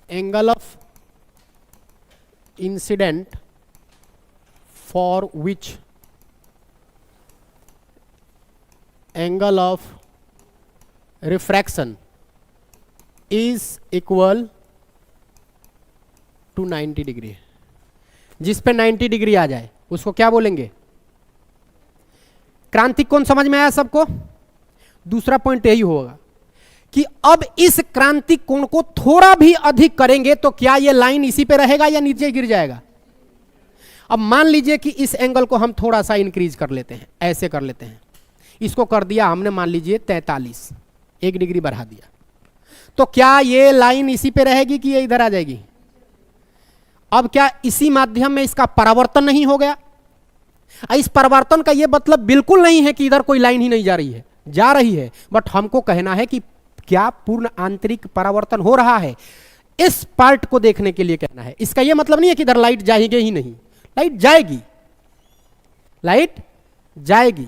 angle of incidence for which angle of refraction is equal to 90 degree. जिस पे 90 degree आ जाए उसको क्या बोलेंगे? क्रांतिक कोण। समझ में आया सबको? दूसरा पॉइंट यही होगा कि अब इस क्रांतिक कोण को थोड़ा भी अधिक करेंगे तो क्या ये लाइन इसी पे रहेगा या नीचे गिर जाएगा? अब मान लीजिए कि इस एंगल को हम थोड़ा सा इंक्रीज कर लेते हैं, ऐसे कर लेते हैं। इसको कर दिया हमने मान लीजिए 43, 1 डिग्री बढ़ा दिया। तो क्या ये लाइन इसी पे रहेगी कि ये इधर आ जाएगी? अब क्या इसी माध्यम में इसका परावर्तन नहीं हो गया? इस परावर्तन का ये मतलब बिल्कुल नहीं है कि इधर कोई लाइन ही नहीं जा रही है, जा रही है, बट हमको कहना है कि क्या पूर्ण आंतरिक परावर्तन हो रहा है, इस पार्ट को देखने के लिए कहना है। इसका यह मतलब नहीं है कि इधर लाइट जाएगी ही नहीं, लाइट जाएगी, लाइट जाएगी,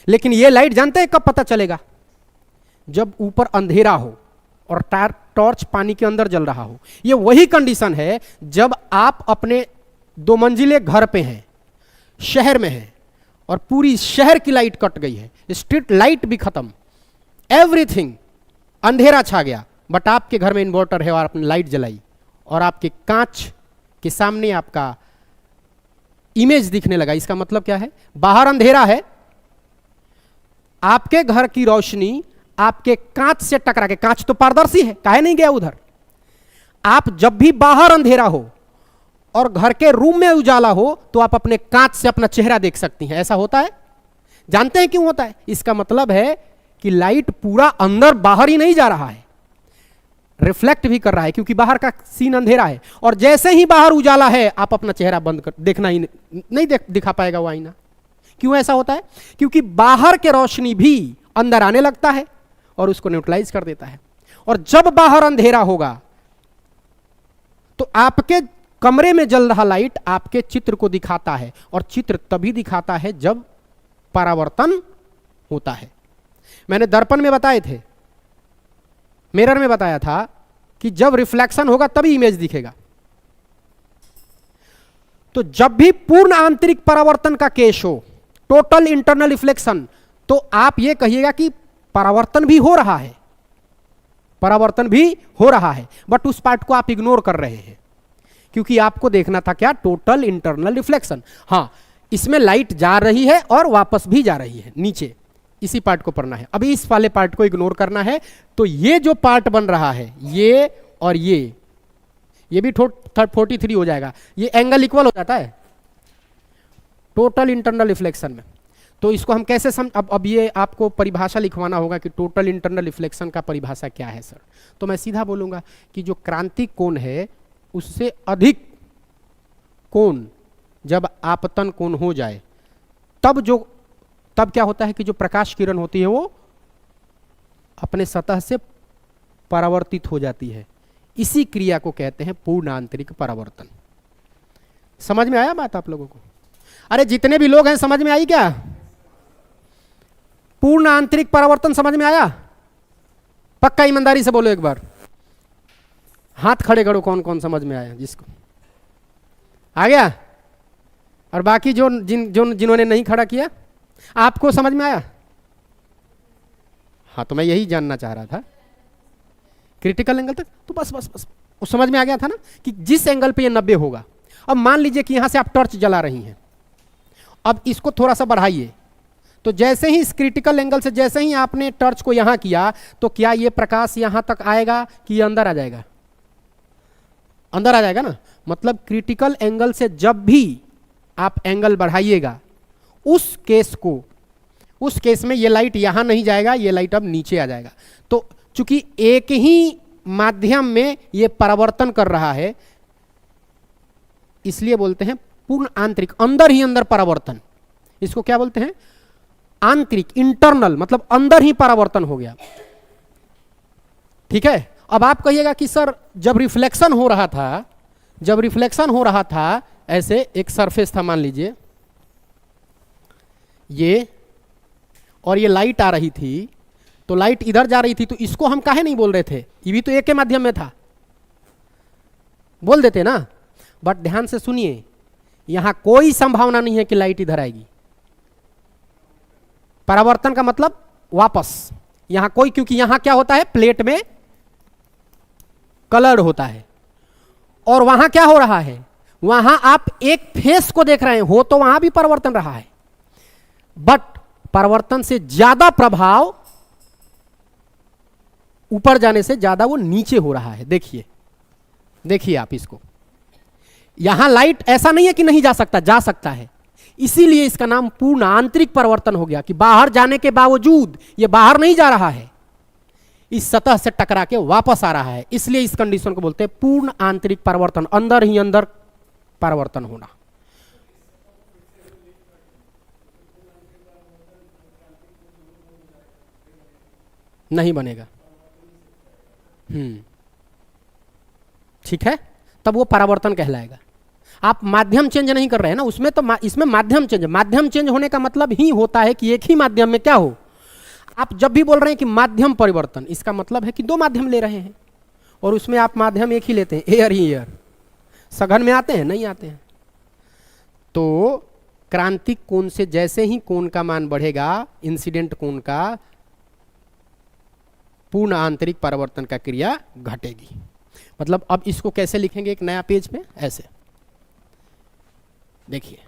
लेकिन यह लाइट जानते हैं कब पता चलेगा? जब ऊपर अंधेरा हो और टॉर्च पानी के अंदर जल रहा हो। यह वही कंडीशन है जब आप अपने 2 मंजिले घर पे हैं, शहर में हैं, और पूरी शहर की लाइट कट गई है, स्ट्रीट लाइट भी खत्म, एवरीथिंग, अंधेरा छा गया, बट आपके घर में इन्वर्टर है और आपने लाइट जलाई और आपके कांच के सामने आपका इमेज दिखने लगा। इसका मतलब क्या है? बाहर अंधेरा है, आपके घर की रोशनी आपके कांच से टकरा के, कांच तो पारदर्शी है, काहे नहीं गया उधर? आप जब भी बाहर अंधेरा हो और घर के रूम में उजाला हो तो आप अपने कांच से अपना चेहरा देख सकती हैं। ऐसा होता है? जानते हैं क्यों होता है? इसका मतलब है कि लाइट पूरा अंदर बाहर ही नहीं जा रहा है, रिफ्लेक्ट भी कर रहा है, क्योंकि बाहर का सीन अंधेरा है, और जैसे ही बाहर उजाला है आप अपना चेहरा बंद कर देखना ही नहीं दिखा पाएगा वो आईना। क्यों ऐसा होता है? क्योंकि बाहर के रोशनी भी अंदर आने लगता है और उसको न्यूट्रलाइज कर देता है, और जब बाहर अंधेरा होगा तो आपके कमरे में जल रहा लाइट आपके चित्र को दिखाता है, और चित्र तभी दिखाता है जब परावर्तन होता है। मैंने दर्पण में बताए थे, मिरर में बताया था कि जब रिफ्लेक्शन होगा तभी इमेज दिखेगा। तो जब भी पूर्ण आंतरिक परावर्तन का केस हो, टोटल इंटरनल रिफ्लेक्शन, तो आप यह कहिएगा कि परावर्तन भी हो रहा है, परावर्तन भी हो रहा है, बट उस पार्ट को आप इग्नोर कर रहे हैं, क्योंकि आपको देखना था क्या? Total internal reflection. हां, इसमें लाइट जा रही है और वापस भी जा रही है नीचे, इसी पार्ट को पढ़ना है। अभी इस वाले पार्ट को इग्नोर करना है। तो ये जो पार्ट बन रहा है, ये और ये भी 43 हो जाएगा, ये एंगल इक्वल हो जाता है टोटल इंटरनल रिफ्लेक्शन में। तो इसको हम कैसे अब ये आपको परिभाषा लिखवाना होगा कि टोटल इंटरनल रिफ्लेक्शन का परिभाषा क्या है सर। तो मैं सीधा बोलूंगा कि जो क्रांतिक कोण है उससे अधिक कोण जब आपतन कोण हो जाए, तब क्या होता है कि जो प्रकाश किरण होती है वो अपने सतह से परावर्तित हो जाती है। इसी क्रिया को कहते हैं पूर्ण आंतरिक परावर्तन। समझ में आया बात आप लोगों को? अरे जितने भी लोग हैं समझ में आई क्या? पूर्ण आंतरिक परावर्तन समझ में आया? पक्का ईमानदारी से बोलो एक बार, हाथ खड़े करो कौन कौन समझ में आया, जिसको आ गया। और बाकी जिन्होंने नहीं खड़ा किया, आपको समझ में आया? हाँ, तो मैं यही जानना चाह रहा था, क्रिटिकल एंगल तक तो बस वो समझ में आ गया था ना कि जिस एंगल पे ये 90 होगा। अब मान लीजिए कि यहां से आप टॉर्च जला रही हैं, अब इसको थोड़ा सा बढ़ाइए, तो जैसे ही इस क्रिटिकल एंगल से जैसे ही आपने टॉर्च को यहां किया, तो क्या ये प्रकाश यहां तक आएगा कि ये अंदर आ जाएगा? अंदर आ जाएगा ना। मतलब क्रिटिकल एंगल से जब भी आप एंगल बढ़ाइएगा, उस केस में ये लाइट यहां नहीं जाएगा, ये लाइट अब नीचे आ जाएगा। तो चूंकि एक ही माध्यम में ये परावर्तन कर रहा है, इसलिए बोलते हैं पूर्ण आंतरिक, अंदर ही अंदर परावर्तन। इसको क्या बोलते हैं? आंतरिक, इंटरनल, मतलब अंदर ही परावर्तन हो गया। ठीक है। अब आप कहिएगा कि सर जब रिफ्लेक्शन हो रहा था, ऐसे एक सरफेस था मान लीजिए ये, और ये लाइट आ रही थी, तो लाइट इधर जा रही थी, तो इसको हम काहे नहीं बोल रहे थे? ये भी तो एक के माध्यम में था, बोल देते ना। बट ध्यान से सुनिए, यहां कोई संभावना नहीं है कि लाइट इधर आएगी। परावर्तन का मतलब वापस यहां कोई, क्योंकि यहां क्या होता है, प्लेट में कलर होता है, और वहां क्या हो रहा है, वहां आप एक फेस को देख रहे हैं, हो तो वहां भी परिवर्तन रहा है, बट परिवर्तन से ज्यादा प्रभाव ऊपर जाने से ज्यादा वो नीचे हो रहा है। देखिए आप इसको, यहां लाइट ऐसा नहीं है कि नहीं जा सकता, जा सकता है। इसीलिए इसका नाम पूर्ण आंतरिक परिवर्तन हो गया कि बाहर जाने के बावजूद ये बाहर नहीं जा रहा है, इस सतह से टकरा के वापस आ रहा है। इसलिए इस कंडीशन को बोलते हैं पूर्ण आंतरिक परिवर्तन, अंदर ही अंदर परिवर्तन होना। नहीं बनेगा। ठीक है, तब वो परावर्तन कहलाएगा। आप माध्यम चेंज नहीं कर रहे हैं ना उसमें, तो इसमें माध्यम चेंज, माध्यम चेंज होने का मतलब ही होता है कि एक ही माध्यम में क्या हो। आप जब भी बोल रहे हैं कि माध्यम परिवर्तन, इसका मतलब है कि दो माध्यम ले रहे हैं और उसमें आप माध्यम एक ही लेते हैं, एयर ही एयर। सघन में आते हैं? नहीं आते हैं। तो क्रांतिक कोण से जैसे ही कोण का मान बढ़ेगा, इंसिडेंट कोण का पूर्ण आंतरिक परिवर्तन का क्रिया घटेगी। मतलब अब इसको कैसे लिखेंगे एक नया पेज पे? ऐसे देखिए,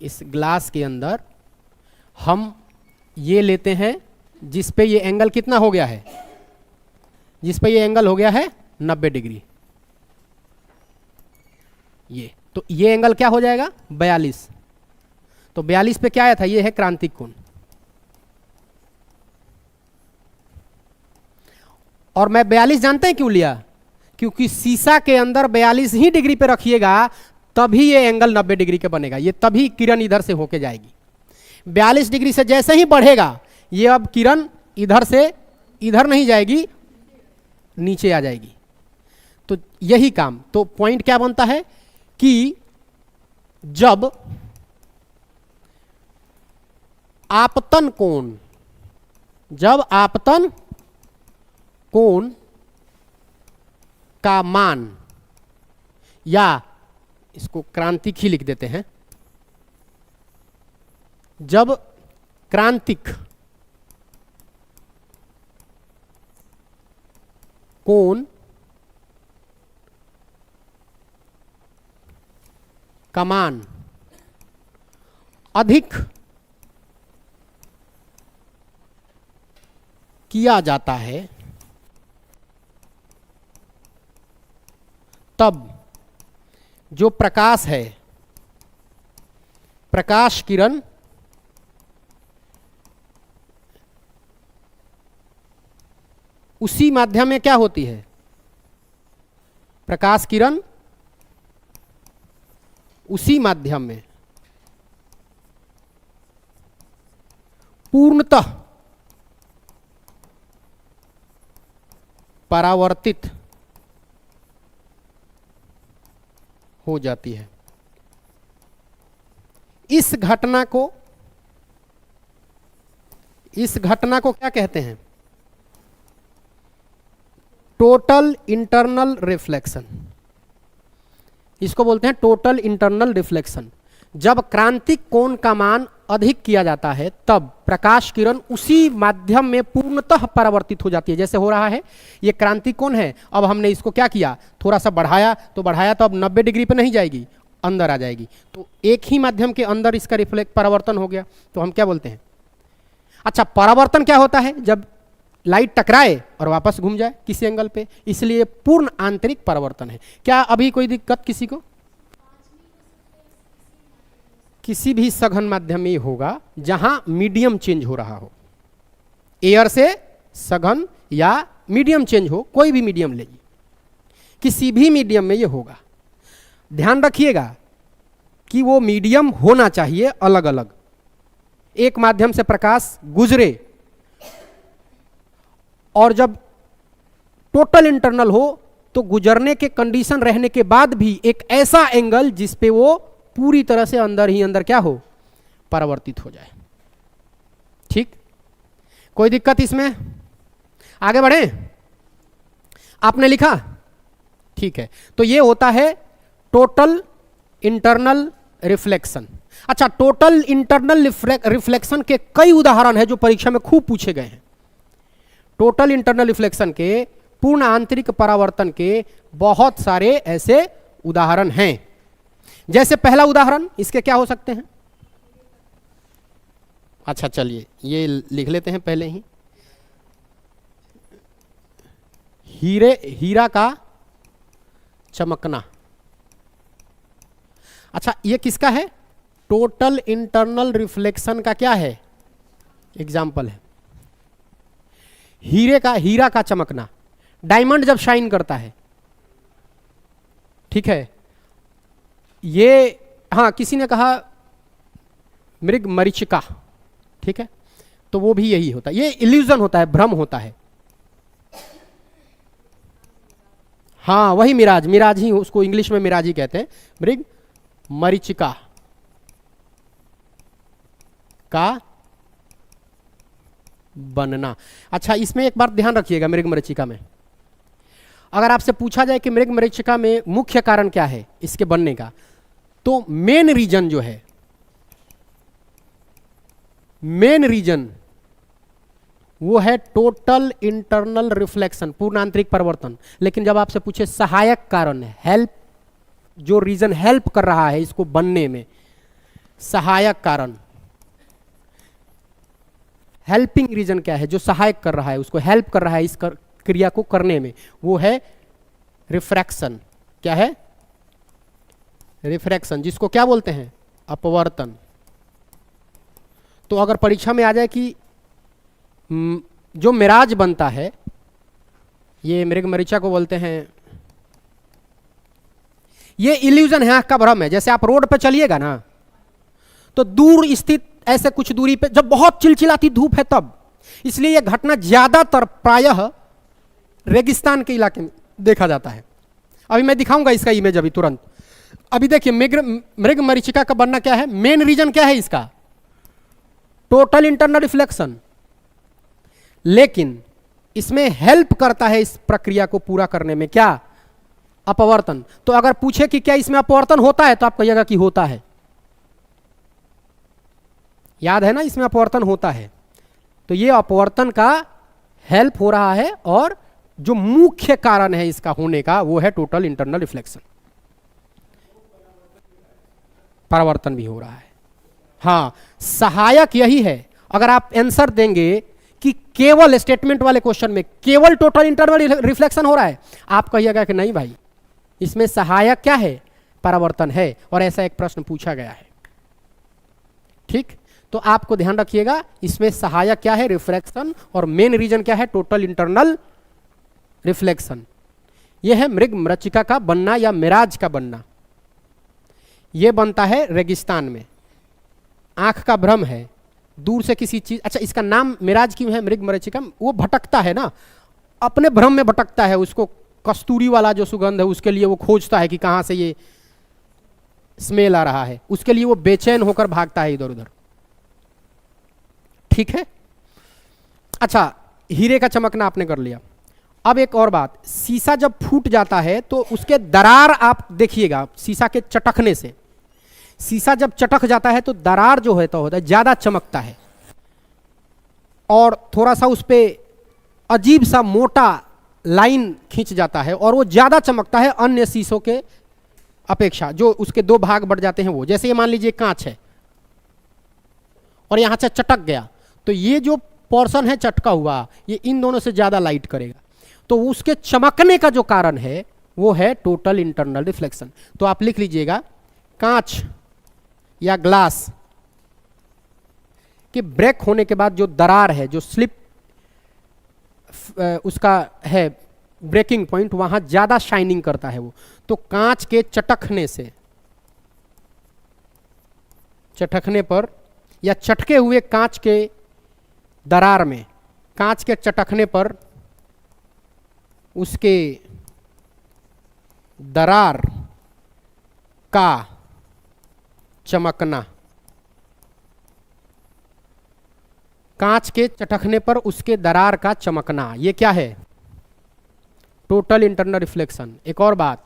इस ग्लास के अंदर हम ये लेते हैं जिस पे ये एंगल कितना हो गया है, जिस पे ये एंगल हो गया है 90 डिग्री। ये तो ये एंगल क्या हो जाएगा? 42। तो 42 पे क्या आया था? ये है क्रांतिक कोण। और मैं 42 जानते हैं क्यों लिया? क्योंकि शीशा के अंदर 42 ही डिग्री पे रखिएगा तभी ये एंगल 90 डिग्री के बनेगा। ये तभी किरण इधर से होके जाएगी। 42 डिग्री से जैसे ही बढ़ेगा ये अब किरण इधर से इधर नहीं जाएगी, नीचे आ जाएगी। तो यही काम, तो पॉइंट क्या बनता है कि जब आपतन कोण, जब आपतन कोण का मान, या इसको क्रांतिक ही लिख देते हैं, जब क्रांतिक कोण का मान अधिक किया जाता है तब जो प्रकाश है, प्रकाश किरण उसी माध्यम में क्या होती है? प्रकाश किरण उसी माध्यम में पूर्णतः परावर्तित हो जाती है। इस घटना को क्या कहते हैं? Total internal reflection. इसको बोलते हैं टोटल इंटरनल रिफ्लेक्शन। जब क्रांतिक कोण का मान अधिक किया जाता है तब प्रकाश किरण उसी माध्यम में पूर्णतः परावर्तित हो जाती है। जैसे हो रहा है, ये क्रांतिक कोण है, अब हमने इसको क्या किया, थोड़ा सा बढ़ाया तो अब 90 डिग्री पे नहीं जाएगी, अंदर आ जाएगी। तो एक ही माध्यम के अंदर इसका रिफ्लेक्ट परावर्तन हो गया, तो हम क्या बोलते हैं? अच्छा, परावर्तन क्या होता है? जब लाइट टकराए और वापस घूम जाए किसी एंगल पे, इसलिए पूर्ण आंतरिक परावर्तन है। क्या अभी कोई दिक्कत किसी को? किसी भी सघन माध्यम में होगा जहां मीडियम चेंज हो रहा हो, एयर से सघन या मीडियम चेंज हो, कोई भी मीडियम लीजिए, किसी भी मीडियम में ये होगा। ध्यान रखिएगा कि वो मीडियम होना चाहिए अलग अलग। एक माध्यम से प्रकाश गुजरे और जब टोटल इंटरनल हो तो गुजरने के कंडीशन रहने के बाद भी एक ऐसा एंगल जिस पे वो पूरी तरह से अंदर ही अंदर क्या हो, परावर्तित हो जाए। ठीक, कोई दिक्कत इसमें? आगे बढ़े? आपने लिखा? ठीक है, तो ये होता है टोटल इंटरनल रिफ्लेक्शन। अच्छा, टोटल इंटरनल रिफ्लेक्शन के कई उदाहरण हैं जो परीक्षा में खूब पूछे गए हैं। टोटल इंटरनल रिफ्लेक्शन के, पूर्ण आंतरिक परावर्तन के बहुत सारे ऐसे उदाहरण हैं। जैसे पहला उदाहरण इसके क्या हो सकते हैं? अच्छा चलिए ये लिख लेते हैं पहले ही। हीरा का चमकना। अच्छा, ये किसका है? टोटल इंटरनल रिफ्लेक्शन का क्या है एग्जाम्पल है? हीरा का चमकना, डायमंड जब शाइन करता है, ठीक है। ये हाँ, किसी ने कहा मृग मरीचिका, ठीक है, तो वो भी यही होता है, ये इल्यूजन होता है, भ्रम होता है। हाँ वही मिराज, मिराज ही उसको इंग्लिश में मिराज ही कहते हैं, मृग मरीचिका का बनना। अच्छा, इसमें एक बात ध्यान रखिएगा, मृग मरीचिका में अगर आपसे पूछा जाए कि मृग मरीचिका में मुख्य कारण क्या है इसके बनने का, तो मेन रीजन जो है, मेन रीजन वो है टोटल इंटरनल रिफ्लेक्शन, पूर्ण आंतरिक परिवर्तन। लेकिन जब आपसे पूछे सहायक कारण है, हेल्प, जो रीजन हेल्प कर रहा है इसको बनने में, सहायक कारण, हेल्पिंग रीजन क्या है, जो सहायक कर रहा है, उसको हेल्प कर रहा है इस क्रिया को करने में, वो है रिफ्रैक्शन। क्या है? रिफ्रैक्शन, जिसको क्या बोलते हैं? अपवर्तन। तो अगर परीक्षा में आ जाए कि जो मिराज बनता है, ये मृग मरीचिका को बोलते हैं, ये इल्यूजन है, आंख का भ्रम है। जैसे आप रोड पे चलिएगा ना, तो दूर स्थित ऐसे कुछ दूरी पे जब बहुत चिलचिलाती धूप है तब, इसलिए यह घटना ज्यादातर प्रायः रेगिस्तान के इलाके में देखा जाता है। अभी मैं दिखाऊंगा इसका इमेज अभी तुरंत। अभी देखिए मृग मरीचिका का बनना क्या है, मेन रीजन क्या है इसका? Total internal reflection. लेकिन इसमें हेल्प करता है इस प्रक्रिया को पूरा करने में क्या? अपवर्तन। तो अगर पूछे कि क्या इसमें अपवर्तन होता है, तो आप कहिएगा कि होता है। याद है ना, इसमें अपवर्तन होता है। तो ये अपवर्तन का हेल्प हो रहा है, और जो मुख्य कारण है इसका होने का वो है टोटल इंटरनल रिफ्लेक्शन। परावर्तन भी हो रहा है। हाँ, सहायक यही है। अगर आप आंसर देंगे कि केवल स्टेटमेंट वाले क्वेश्चन में केवल टोटल इंटरनल रिफ्लेक्शन हो रहा है, आप कहिएगा कि नहीं भाई, इसमें सहायक क्या है? परावर्तन है। और ऐसा एक प्रश्न पूछा गया है। ठीक, तो आपको ध्यान रखिएगा, इसमें सहायक क्या है? रिफ्रैक्शन। और मेन रीजन क्या है? Total internal reflection. यह है मृग मरीचिका का बनना या मिराज का बनना। यह बनता है रेगिस्तान में, आंख का भ्रम है, दूर से किसी चीज। अच्छा, इसका नाम मिराज क्यों है, मृग मरीचिका? वो भटकता है ना, अपने भ्रम में भटकता है। उसको कस्तूरी वाला जो सुगंध है उसके लिए वो खोजता है कि कहां से ये स्मेल आ रहा है, उसके लिए वो बेचैन होकर भागता है इधर उधर। ठीक है। अच्छा, हीरे का चमकना आपने कर लिया। अब एक और बात, शीशा जब फूट जाता है तो उसके दरार आप देखिएगा, शीशा के चटकने से, शीशा जब चटक जाता है तो दरार जो होता है ज्यादा चमकता है, और थोड़ा सा उस पर अजीब सा मोटा लाइन खींच जाता है, और वो ज्यादा चमकता है अन्य शीशों के अपेक्षा, जो उसके दो भाग बढ़ जाते हैं वो। जैसे ये मान लीजिए कांच है और यहां से चटक गया, तो ये जो पोर्शन है चटका हुआ, ये इन दोनों से ज्यादा लाइट करेगा। तो उसके चमकने का जो कारण है वो है टोटल इंटरनल रिफ्लेक्शन। तो आप लिख लीजिएगा, कांच या ग्लास के ब्रेक होने के बाद जो दरार है, जो स्लिप उसका है ब्रेकिंग पॉइंट, वहां ज्यादा शाइनिंग करता है वो। तो कांच के चटकने से, चटकने पर या चटके हुए कांच के दरार में, कांच के चटकने पर उसके दरार का चमकना, कांच के चटकने पर उसके दरार का चमकना, ये क्या है? Total internal reflection. एक और बात,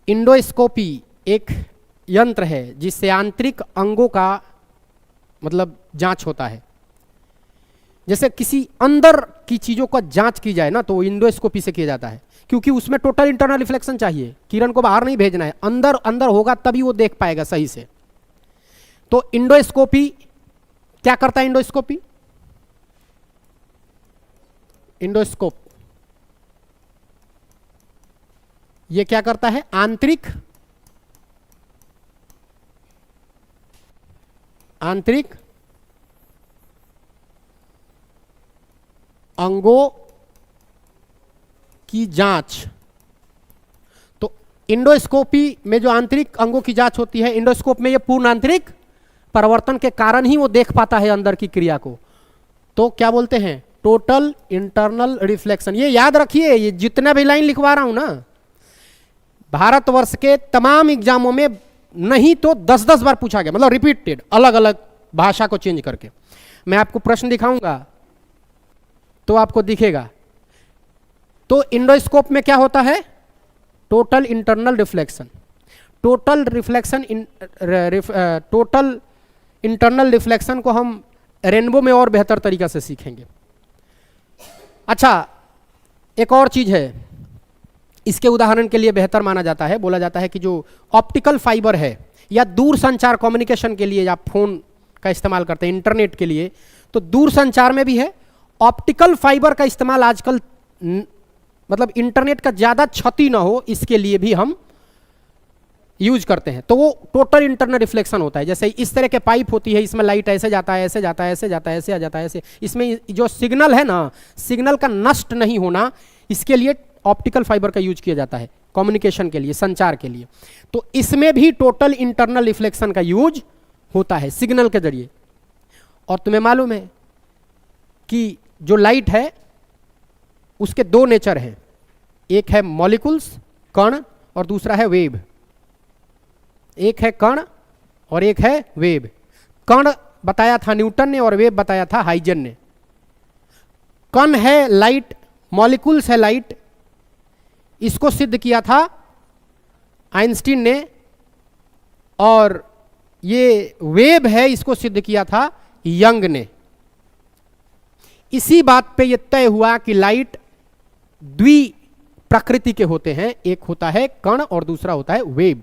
इंडोस्कोपी एक यंत्र है जिससे आंतरिक अंगों का मतलब जांच होता है। जैसे किसी अंदर की चीजों का जांच की जाए ना, तो वो इंडोस्कोपी से किया जाता है, क्योंकि उसमें टोटल इंटरनल रिफ्लेक्शन चाहिए। किरण को बाहर नहीं भेजना है, अंदर अंदर होगा तभी वो देख पाएगा सही से। तो इंडोस्कोपी क्या करता है? इंडोस्कोपी, इंडोस्कोप ये क्या करता है? आंतरिक आंतरिक अंगों की जांच। तो इंडोस्कोपी में जो आंतरिक अंगों की जांच होती है, इंडोस्कोप में ये पूर्ण आंतरिक परिवर्तन के कारण ही वो देख पाता है अंदर की क्रिया को। तो क्या बोलते हैं? Total internal reflection. ये याद रखिए, ये जितना भी लाइन लिखवा रहा हूं ना, भारतवर्ष के तमाम एग्जामों में नहीं तो 10-10 बार पूछा गया, मतलब रिपीटेड, अलग अलग भाषा को चेंज करके। मैं आपको प्रश्न दिखाऊंगा तो आपको दिखेगा। तो इंडोस्कोप में क्या होता है? Total internal reflection. Total reflection, total internal reflection को हम रेनबो में और बेहतर तरीका से सीखेंगे। अच्छा, एक और चीज है, इसके उदाहरण के लिए बेहतर माना जाता है, बोला जाता है कि जो ऑप्टिकल फाइबर है या दूर संचार कम्युनिकेशन के लिए आप फोन का इस्तेमाल करते हैं, इंटरनेट के लिए, तो दूर संचार में भी है। ऑप्टिकल फाइबर का इस्तेमाल आजकल मतलब इंटरनेट का ज़्यादा क्षति ना हो इसके लिए भी हम यूज करते हैं। तो वो टोटल इंटरनल रिफ्लेक्शन होता है। जैसे इस तरह के पाइप होती है, इसमें लाइट ऐसे जाता है, ऐसे जाता है, ऐसे जाता है, ऐसे आ जाता है, ऐसे। इसमें जो सिग्नल है ना, सिग्नल का नष्ट नहीं होना, इसके लिए ऑप्टिकल फाइबर का यूज किया जाता है, कम्युनिकेशन के लिए, संचार के लिए। तो इसमें भी टोटल इंटरनल रिफ्लेक्शन का यूज होता है सिग्नल के जरिए। और तुम्हें मालूम है कि जो लाइट है उसके दो नेचर हैं, एक है मॉलिक्यूल्स, कण, और दूसरा है वेव। एक है कण और एक है वेव। कण बताया था न्यूटन ने और वेव बताया था हाइजन ने। कण है लाइट, मॉलिक्यूल्स है लाइट, इसको सिद्ध किया था आइंस्टीन ने, और ये वेव है इसको सिद्ध किया था यंग ने। इसी बात पे ये तय हुआ कि लाइट द्वि प्रकृति के होते हैं, एक होता है कण और दूसरा होता है वेव।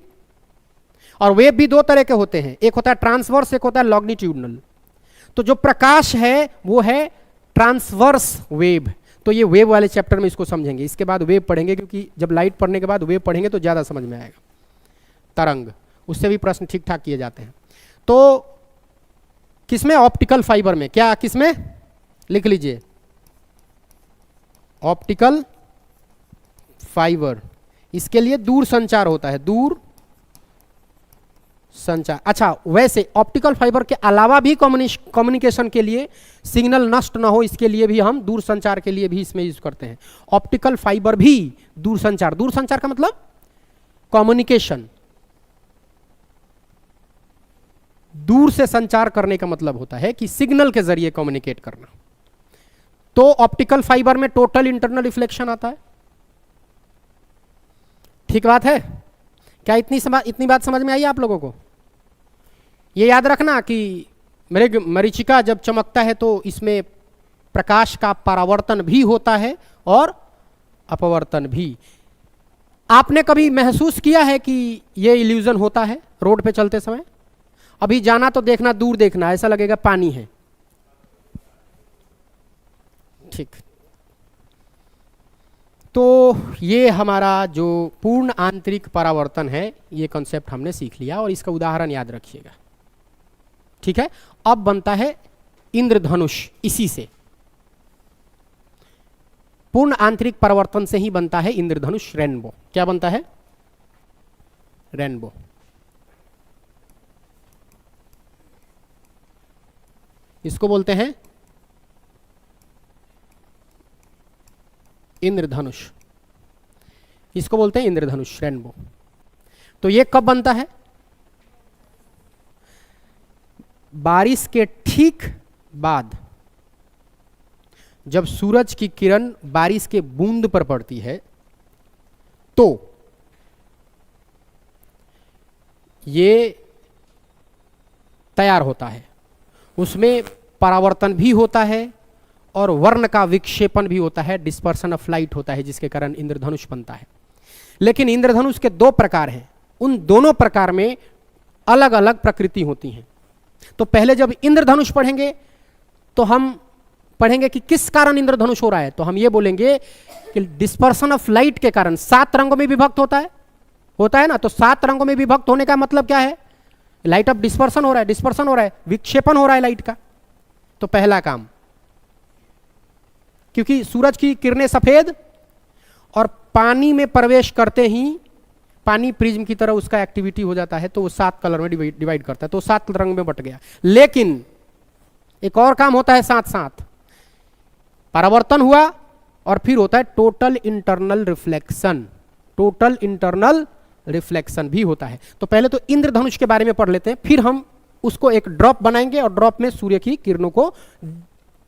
और वेव भी दो तरह के होते हैं, एक होता है ट्रांसवर्स, एक होता है लॉन्गिट्यूडनल। तो जो प्रकाश है वो है ट्रांसवर्स वेव। तो ये वेव वाले चैप्टर में इसको समझेंगे, इसके बाद वेव पढ़ेंगे, क्योंकि जब लाइट पढ़ने के बाद वेव पढ़ेंगे तो ज़्यादा समझ में आएगा। तरंग, उससे भी प्रश्न ठीक ठाक किए जाते हैं। तो किसमें? ऑप्टिकल फाइबर में। क्या किसमें? लिख लीजिए, ऑप्टिकल फाइबर। इसके लिए दूर संचार होता है, दूर संचार। अच्छा, वैसे ऑप्टिकल फाइबर के अलावा भी कम्युनिकेशन के लिए, सिग्नल नष्ट ना हो इसके लिए भी हम दूर संचार के लिए भी इसमें यूज करते हैं। ऑप्टिकल फाइबर भी दूर संचार, दूर संचार का मतलब कम्युनिकेशन, दूर से संचार करने का मतलब होता है कि सिग्नल के जरिए कम्युनिकेट करना। तो ऑप्टिकल फाइबर में टोटल इंटरनल रिफ्लेक्शन आता है। ठीक बात है? क्या इतनी बात समझ में आई आप लोगों को? ये याद रखना कि मरीचिका जब चमकता है तो इसमें प्रकाश का परावर्तन भी होता है और अपवर्तन भी। आपने कभी महसूस किया है कि ये इल्यूजन होता है रोड पे चलते समय? अभी जाना तो देखना, दूर देखना, ऐसा लगेगा पानी है। ठीक, तो ये हमारा जो पूर्ण आंतरिक परावर्तन है, ये कॉन्सेप्ट हमने सीख लिया और इसका उदाहरण याद रखिएगा। ठीक है, अब बनता है इंद्रधनुष। इसी से पूर्ण आंतरिक परावर्तन से ही बनता है इंद्रधनुष, रेनबो। क्या बनता है? रेनबो। इसको बोलते हैं इंद्रधनुष, इसको बोलते हैं इंद्रधनुष, रेनबो। तो ये कब बनता है? बारिश के ठीक बाद, जब सूरज की किरण बारिश के बूंद पर पड़ती है तो ये तैयार होता है। उसमें परावर्तन भी होता है और वर्ण का विक्षेपण भी होता है, डिस्पर्सन ऑफ लाइट होता है, जिसके कारण इंद्रधनुष बनता है। लेकिन इंद्रधनुष के दो प्रकार हैं, उन दोनों प्रकार में अलग अलग प्रकृति होती हैं। तो पहले जब इंद्रधनुष पढ़ेंगे तो हम पढ़ेंगे कि किस कारण इंद्रधनुष हो रहा है। तो हम ये बोलेंगे कि डिस्पर्सन ऑफ लाइट के कारण 7 रंगों में विभक्त होता है ना। तो 7 रंगों में विभक्त होने का मतलब क्या है? लाइट ऑफ डिस्पर्सन हो रहा है, डिस्पर्सन हो रहा है, विक्षेपण हो रहा है लाइट का। तो पहला काम, क्योंकि सूरज की किरणें सफेद और पानी में प्रवेश करते ही पानी प्रिज्म की तरह उसका एक्टिविटी हो जाता है, तो वो 7 कलर में डिवाइड करता है, तो 7 रंग में बट गया। लेकिन एक और काम होता है साथ साथ, परावर्तन हुआ और फिर होता है total internal reflection. Total internal reflection भी होता है। तो पहले तो इंद्रधनुष के बारे में पढ़ लेते हैं, फिर हम उसको एक ड्रॉप बनाएंगे और ड्रॉप में सूर्य की किरणों को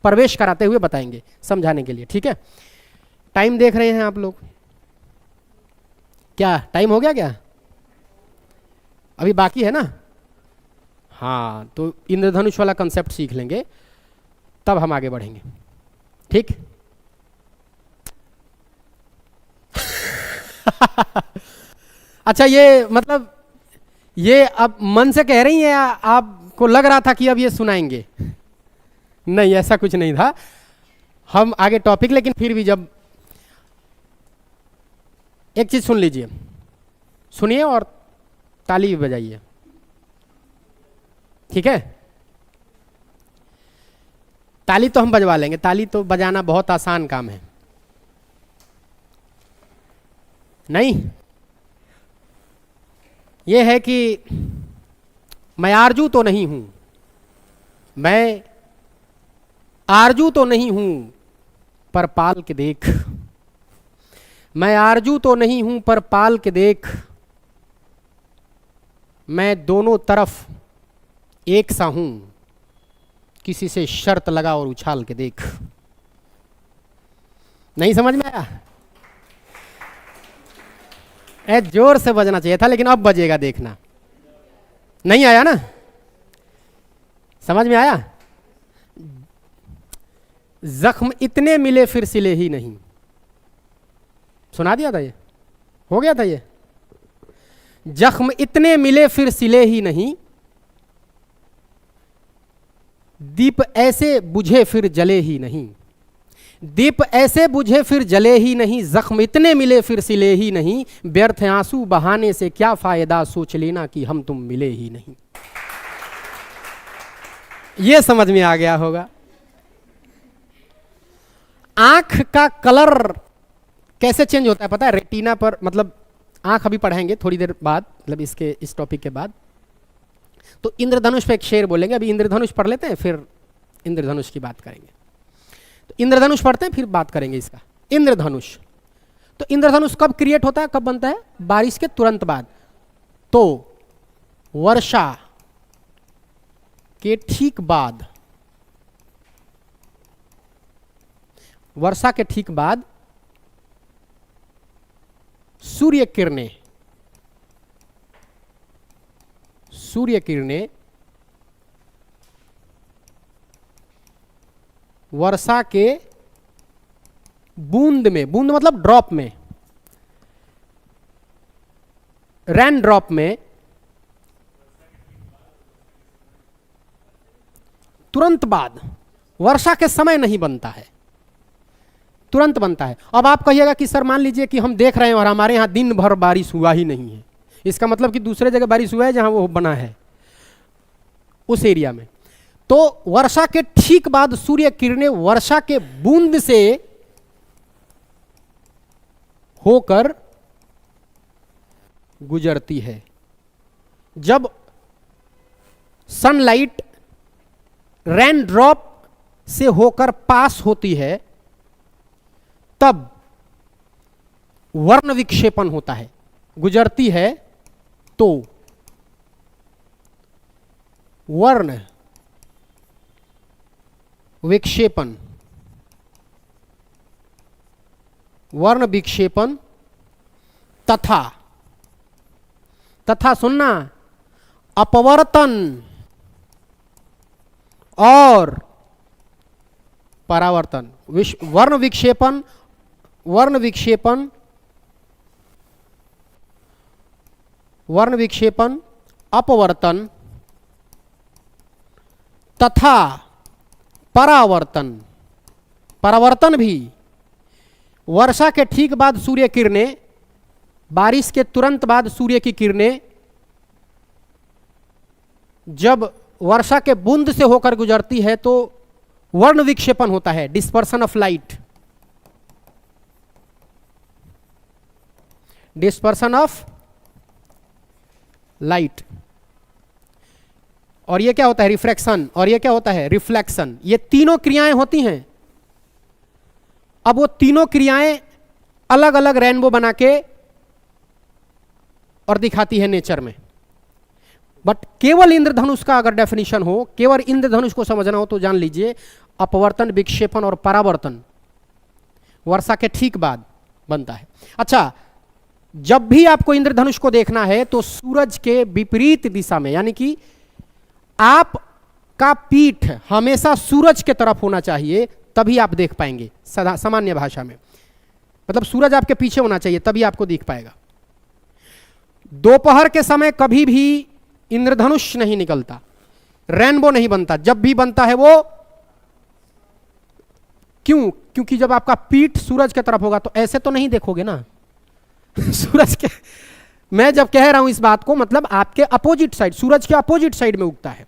प्रवेश कराते हुए बताएंगे समझाने के लिए, ठीक है। टाइम देख रहे हैं आप लोग? क्या टाइम हो गया क्या? अभी बाकी है ना? हाँ, तो इंद्रधनुष वाला कंसेप्ट सीख लेंगे तब हम आगे बढ़ेंगे, ठीक। अच्छा, ये मतलब ये अब मन से कह रही हैं या आपको लग रहा था कि अब ये सुनाएंगे? नहीं, ऐसा कुछ नहीं था। हम आगे टॉपिक, लेकिन फिर भी जब एक चीज सुन लीजिए, सुनिए और ताली भी बजाइए, ठीक है। ताली तो हम बजवा लेंगे, ताली तो बजाना बहुत आसान काम है, नहीं? ये है कि मैं आरजू तो नहीं हूं, मैं आरजू तो नहीं हूं पर पाल के देख, मैं आरजू तो नहीं हूं पर पाल के देख, मैं दोनों तरफ एक सा हूं, किसी से शर्त लगा और उछाल के देख। नहीं समझ में आया? जोर से बजना चाहिए था, लेकिन अब बजेगा, देखना। नहीं आया ना? समझ में आया? जख्म इतने मिले फिर सिले ही नहीं, सुना दिया था ये, हो गया था ये। जख्म इतने मिले फिर सिले ही नहीं, दीप ऐसे बुझे फिर जले ही नहीं, दीप ऐसे बुझे फिर जले ही नहीं, जख्म इतने मिले फिर सिले ही नहीं, व्यर्थ आंसू बहाने से क्या फायदा, सोच लेना कि हम तुम मिले ही नहीं। ये समझ में आ गया होगा। आंख का कलर कैसे चेंज होता है पता है? रेटिना पर, मतलब आंख अभी पढ़ाएंगे थोड़ी देर बाद, मतलब इस टॉपिक के बाद। तो इंद्रधनुष पे एक शेर बोलेंगे, अभी इंद्रधनुष पढ़ लेते हैं, फिर इंद्रधनुष की बात करेंगे। तो इंद्रधनुष पढ़ते हैं, फिर बात करेंगे इसका। इंद्रधनुष, तो इंद्रधनुष कब क्रिएट होता है, कब बनता है? बारिश के तुरंत बाद। तो वर्षा के ठीक बाद, वर्षा के ठीक बाद सूर्य किरणें, सूर्य किरणें वर्षा के बूंद में, बूंद मतलब ड्रॉप में, रेन ड्रॉप में तुरंत बाद, वर्षा के समय नहीं बनता है, तुरंत बनता है। अब आप कहिएगा कि सर मान लीजिए कि हम देख रहे हैं और हमारे यहां दिन भर बारिश हुआ ही नहीं है, इसका मतलब कि दूसरे जगह बारिश हुआ है जहां वो बना है उस एरिया में। तो वर्षा के ठीक बाद सूर्य किरणें वर्षा के बूंद से होकर गुजरती है। जब सनलाइट रेन ड्रॉप से होकर पास होती है तब वर्ण विक्षेपण होता है, गुजरती है तो वर्ण विक्षेपण, वर्ण विक्षेपण तथा, तथा सुनना, अपवर्तन और परावर्तन। वर्ण विक्षेपण, वर्ण विक्षेपण, वर्ण विक्षेपण, अपवर्तन तथा परावर्तन। परावर्तन भी वर्षा के ठीक बाद सूर्य किरणें, बारिश के तुरंत बाद सूर्य की किरणें जब वर्षा के बूंद से होकर गुजरती है तो वर्ण विक्षेपण होता है, dispersion of light, dispersion of light. और ये क्या होता है? रिफ्रैक्शन। और ये क्या होता है? रिफ्लेक्शन। ये तीनों क्रियाएं होती हैं। अब वो तीनों क्रियाएं अलग अलग रेनबो बना के और दिखाती है नेचर में। बट केवल इंद्रधनुष का अगर डेफिनेशन हो, केवल इंद्रधनुष को समझना हो तो जान लीजिए अपवर्तन, विक्षेपण और परावर्तन वर्षा के ठीक बाद बनता है। अच्छा, जब भी आपको इंद्रधनुष को देखना है तो सूरज के विपरीत दिशा में, यानी कि आपका पीठ हमेशा सूरज के तरफ होना चाहिए, तभी आप देख पाएंगे। सामान्य भाषा में मतलब सूरज आपके पीछे होना चाहिए तभी आपको दिख पाएगा। दोपहर के समय कभी भी इंद्रधनुष नहीं निकलता, रेनबो नहीं बनता। जब भी बनता है वो क्यों? क्योंकि जब आपका पीठ सूरज की तरफ होगा तो ऐसे तो नहीं देखोगे ना सूरज के, मैं जब कह रहा हूं इस बात को मतलब आपके अपोजिट साइड, सूरज के अपोजिट साइड में उगता है,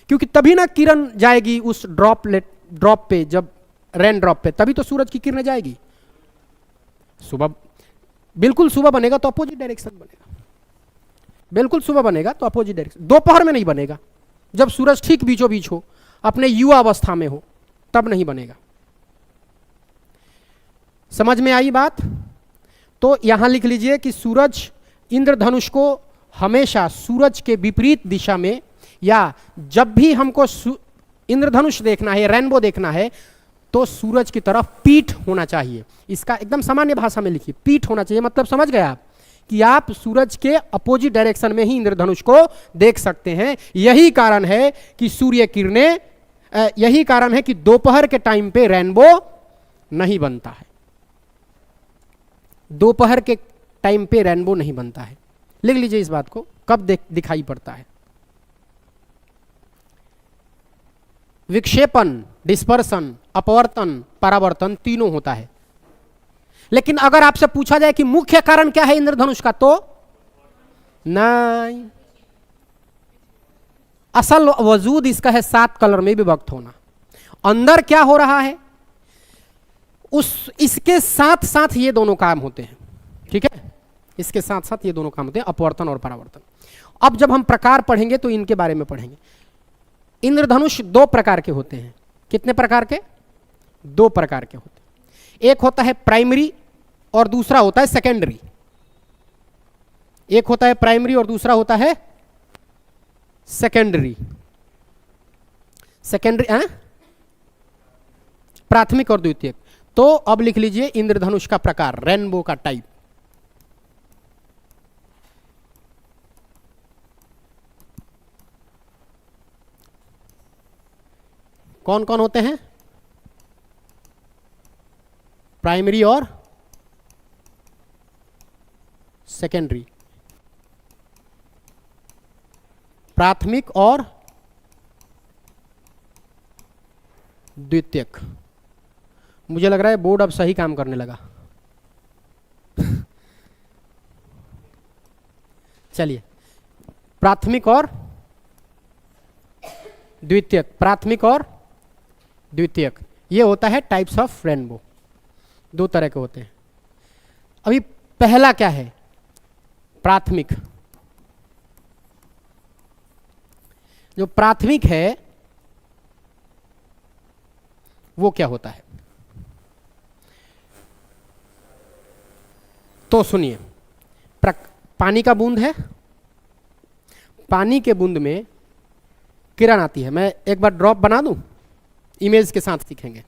क्योंकि तभी ना किरण जाएगी उस ड्रॉप पे, जब रेन ड्रॉप पे, तभी तो सूरज की किरणें जाएगी। सुबह, बिल्कुल सुबह बनेगा तो अपोजिट डायरेक्शन बनेगा, बिल्कुल सुबह बनेगा तो अपोजिट डायरेक्शन। दोपहर में नहीं बनेगा, जब सूरज ठीक बीचों बीच हो, अपने युवा अवस्था में हो, तब नहीं बनेगा। समझ में आई बात? तो यहां लिख लीजिए कि सूरज, इंद्रधनुष को हमेशा सूरज के विपरीत दिशा में, या जब भी हमको इंद्रधनुष देखना है, रेनबो देखना है, तो सूरज की तरफ पीठ होना चाहिए। इसका एकदम सामान्य भाषा में लिखिए, पीठ होना चाहिए। मतलब समझ गए आप कि आप सूरज के अपोजिट डायरेक्शन में ही इंद्रधनुष को देख सकते हैं। यही कारण है कि सूर्य किरणें, यही कारण है कि दोपहर के टाइम पे रेनबो नहीं बनता है। दोपहर के टाइम पे रेनबो नहीं बनता है। लिख लीजिए इस बात को, कब दिखाई पड़ता है। विक्षेपण, डिस्पर्सन, अपवर्तन, परावर्तन तीनों होता है। लेकिन अगर आपसे पूछा जाए कि मुख्य कारण क्या है इंद्रधनुष का, तो नहीं, असल वजूद इसका है 7 कलर में विभक्त होना। अंदर क्या हो रहा है इसके साथ साथ ये दोनों काम होते हैं। ठीक है, इसके साथ साथ ये दोनों काम होते हैं, अपवर्तन और परावर्तन। अब जब हम प्रकार पढ़ेंगे तो इनके बारे में पढ़ेंगे। इंद्रधनुष 2 प्रकार के होते हैं। कितने प्रकार के? 2 प्रकार के होते हैं। एक होता है प्राइमरी और दूसरा होता है सेकेंडरी। एक होता है प्राइमरी और दूसरा होता है सेकेंडरी। सेकेंडरी प्राथमिक और द्वितीयक। तो अब लिख लीजिए इंद्रधनुष का प्रकार, रेनबो का टाइप। कौन कौन होते हैं? प्राइमरी और सेकेंडरी, प्राथमिक और द्वितीयक। मुझे लग रहा है बोर्ड अब सही काम करने लगा। चलिए, प्राथमिक और द्वितीयक, प्राथमिक और द्वितीयक, ये होता है टाइप्स ऑफ रेनबो। 2 तरह के होते हैं। अभी पहला क्या है? प्राथमिक। जो प्राथमिक है वो क्या होता है? तो सुनिए, पानी का बूंद है, पानी के बूंद में किरण आती है। मैं एक बार ड्रॉप बना दूं, इमेज के साथ सीखेंगे।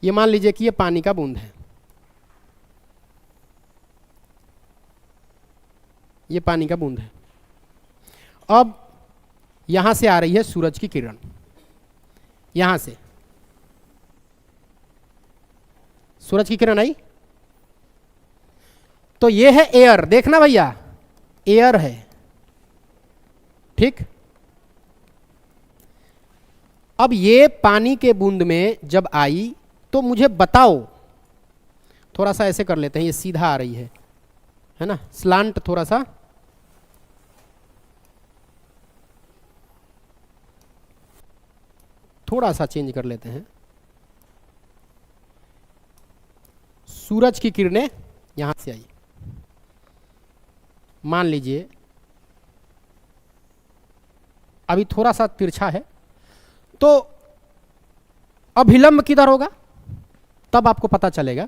ये मान लीजिए कि ये पानी का बूंद है, ये पानी का बूंद है। अब यहां से आ रही है सूरज की किरण, यहां से सूरज की किरण आई, तो ये है एयर। देखना भैया, एयर है, ठीक। अब ये पानी के बूंद में जब आई तो मुझे बताओ, थोड़ा सा ऐसे कर लेते हैं, ये सीधा आ रही है ना, स्लांट थोड़ा सा, थोड़ा सा चेंज कर लेते हैं। सूरज की किरणें यहां से आई, मान लीजिए अभी थोड़ा सा तिरछा है, तो अभिलंब किधर होगा तब आपको पता चलेगा।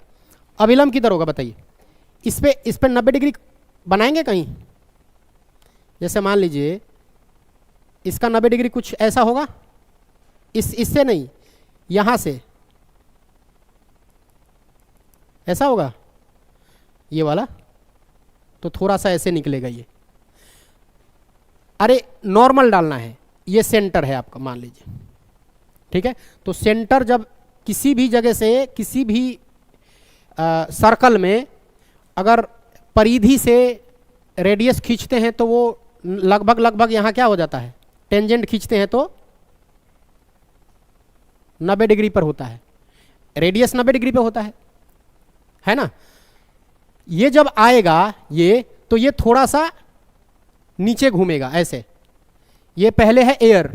अभिलंब किधर होगा बताइए? इस पे 90 डिग्री बनाएंगे कहीं? जैसे मान लीजिए इसका 90 डिग्री कुछ ऐसा होगा, इससे नहीं, यहां से ऐसा होगा ये वाला, तो थोड़ा सा ऐसे निकलेगा ये। अरे नॉर्मल डालना है, ये सेंटर है आपका मान लीजिए, ठीक है। तो सेंटर जब किसी भी जगह से किसी भी सर्कल में अगर परिधि से रेडियस खींचते हैं तो वो लगभग यहां क्या हो जाता है, टेंजेंट खींचते हैं तो 90 डिग्री पर होता है, रेडियस 90 डिग्री पे होता है ना। ये जब आएगा ये, तो ये थोड़ा सा नीचे घूमेगा ऐसे, ये पहले है एयर,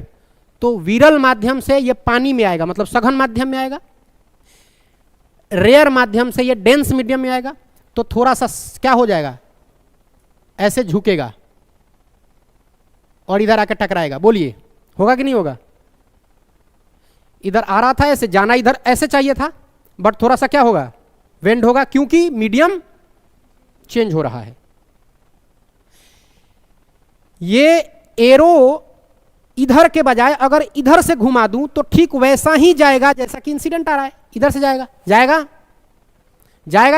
तो विरल माध्यम से ये पानी में आएगा, मतलब सघन माध्यम में आएगा। रेयर माध्यम से ये डेंस मीडियम में आएगा, तो थोड़ा सा क्या हो जाएगा, ऐसे झुकेगा और इधर आकर टकराएगा। बोलिए होगा कि नहीं होगा? इधर आ रहा था ऐसे, जाना इधर ऐसे चाहिए था, बट थोड़ा सा क्या होगा, वेंड होगा, क्योंकि मीडियम चेंज हो रहा है। ये एरो इधर के बजाय अगर इधर से घुमा दूं तो ठीक वैसा ही जाएगा जैसा कि इंसिडेंट आ रहा है, इधर से जाएगा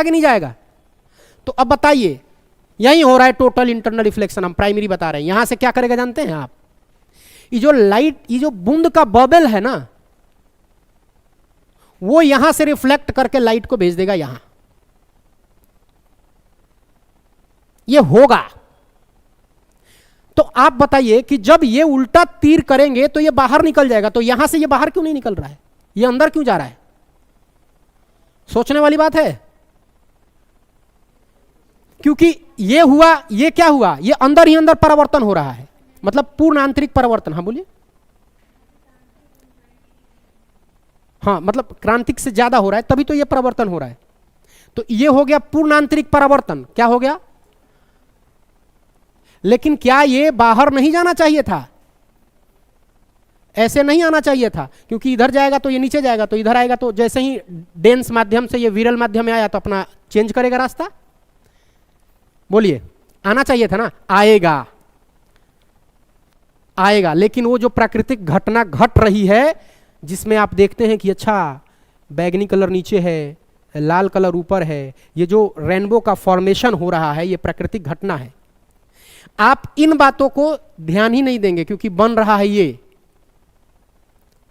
कि नहीं जाएगा? तो अब बताइए, यही हो रहा है टोटल इंटरनल रिफ्लेक्शन, हम प्राइमरी बता रहे हैं। यहां से क्या करेगा जानते हैं आप? ये जो लाइट, ये जो बूंद का बबल है ना, वो यहां से रिफ्लेक्ट करके लाइट को भेज देगा यहां, ये होगा। तो आप बताइए कि जब ये उल्टा तीर करेंगे तो ये बाहर निकल जाएगा, तो यहां से ये बाहर क्यों नहीं निकल रहा है, ये अंदर क्यों जा रहा है? सोचने वाली बात है। क्योंकि ये हुआ, ये क्या हुआ, ये अंदर ही अंदर परिवर्तन हो रहा है, मतलब पूर्ण आंतरिक परिवर्तन। हाँ बोलिए। हाँ, मतलब क्रांतिक से ज्यादा हो रहा है, तभी तो ये परिवर्तन हो रहा है। तो ये हो गया पूर्ण आंतरिक परिवर्तन। क्या हो गया? लेकिन क्या ये बाहर नहीं जाना चाहिए था? ऐसे नहीं आना चाहिए था, क्योंकि इधर जाएगा तो ये नीचे जाएगा, तो इधर आएगा तो जैसे ही डेंस माध्यम से ये विरल माध्यम में आया तो अपना चेंज करेगा रास्ता। बोलिए, आना चाहिए था ना? आएगा, लेकिन वो जो प्राकृतिक घटना घट रही है, जिसमें आप देखते हैं कि अच्छा बैगनी कलर नीचे है, लाल कलर ऊपर है, ये जो रेनबो का फॉर्मेशन हो रहा है, ये प्राकृतिक घटना है। आप इन बातों को ध्यान ही नहीं देंगे, क्योंकि बन रहा है, ये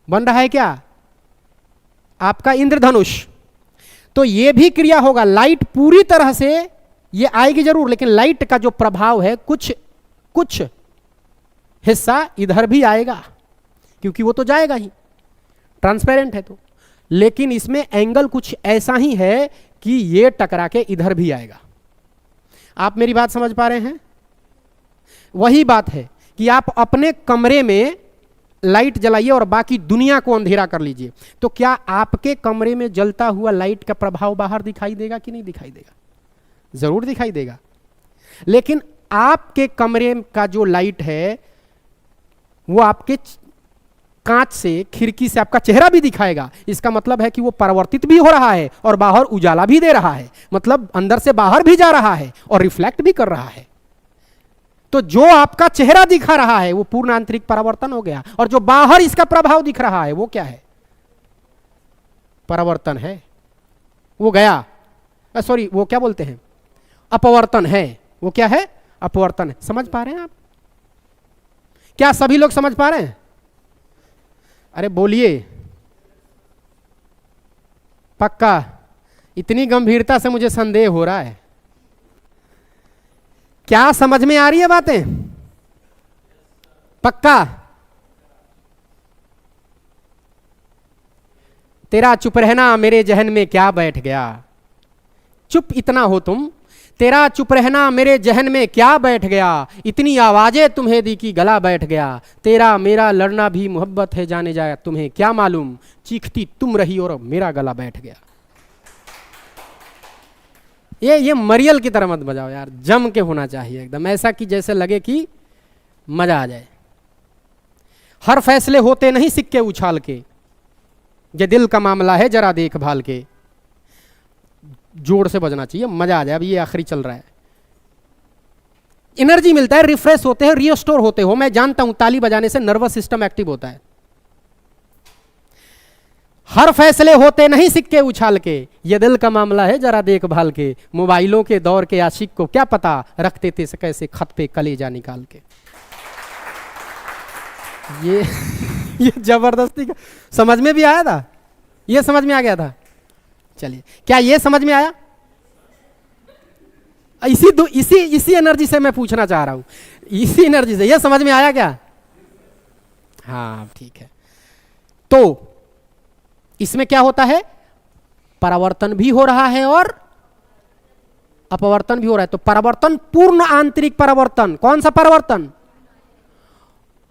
बन रहा है क्या, आपका इंद्रधनुष। तो ये भी क्रिया होगा, लाइट पूरी तरह से ये आएगी जरूर, लेकिन लाइट का जो प्रभाव है कुछ हिस्सा इधर भी आएगा, क्योंकि वो तो जाएगा ही, ट्रांसपेरेंट है तो। लेकिन इसमें एंगल कुछ ऐसा ही है कि ये टकरा के इधर भी आएगा। आप मेरी बात समझ पा रहे हैं? वही बात है कि आप अपने कमरे में लाइट जलाइए और बाकी दुनिया को अंधेरा कर लीजिए, तो क्या आपके कमरे में जलता हुआ लाइट का प्रभाव बाहर दिखाई देगा कि नहीं दिखाई देगा? जरूर दिखाई देगा। लेकिन आपके कमरे का जो लाइट है वो आपके कांच से, खिड़की से आपका चेहरा भी दिखाएगा। इसका मतलब है कि वो परिवर्तित भी हो रहा है और बाहर उजाला भी दे रहा है, मतलब अंदर से बाहर भी जा रहा है और रिफ्लेक्ट भी कर रहा है। तो जो आपका चेहरा दिखा रहा है वो पूर्ण आंतरिक परावर्तन हो गया, और जो बाहर इसका प्रभाव दिख रहा है वो क्या है? परावर्तन है। वो गया, सॉरी वो क्या बोलते हैं, अपवर्तन है। वो क्या है? अपवर्तन है। समझ पा रहे हैं आप? क्या सभी लोग समझ पा रहे हैं? अरे बोलिए, पक्का? इतनी गंभीरता से मुझे संदेह हो रहा है। क्या समझ में आ रही है बातें? पक्का? तेरा चुप रहना मेरे जहन में क्या बैठ गया। चुप इतना हो तुम, तेरा चुप रहना मेरे जहन में क्या बैठ गया, इतनी आवाजें तुम्हें दी कि गला बैठ गया, तेरा मेरा लड़ना भी मोहब्बत है जाने जाए तुम्हें क्या मालूम, चीखती तुम रही और मेरा गला बैठ गया। ये मरियल की तरह मत बजाओ यार, जम के होना चाहिए एकदम, ऐसा कि जैसे लगे कि मजा आ जाए। हर फैसले होते नहीं सिक्के उछाल के, ये दिल का मामला है जरा देखभाल के। जोर से बजना चाहिए, मजा आ जाए। अब ये आखिरी चल रहा है, एनर्जी मिलता है, रिफ्रेश होते हैं, रिस्टोर होते हो। मैं जानता हूं ताली बजाने से नर्वस सिस्टम एक्टिव होता है। हर फैसले होते नहीं सिक्के उछाल के, ये दिल का मामला है जरा देखभाल के। मोबाइलों के दौर के आशिक को क्या पता, रखते थे कैसे खत पे कलेजा निकाल के। ये जबरदस्ती का समझ में भी आया था, ये समझ में आ गया था। चलिए, क्या ये समझ में आया? इसी एनर्जी से मैं पूछना चाह रहा हूं, इसी एनर्जी से ये समझ में आया क्या? हाँ ठीक है। तो इसमें क्या होता है, परावर्तन भी हो रहा है और अपवर्तन भी हो रहा है। तो परावर्तन पूर्ण आंतरिक परावर्तन, कौन सा परावर्तन,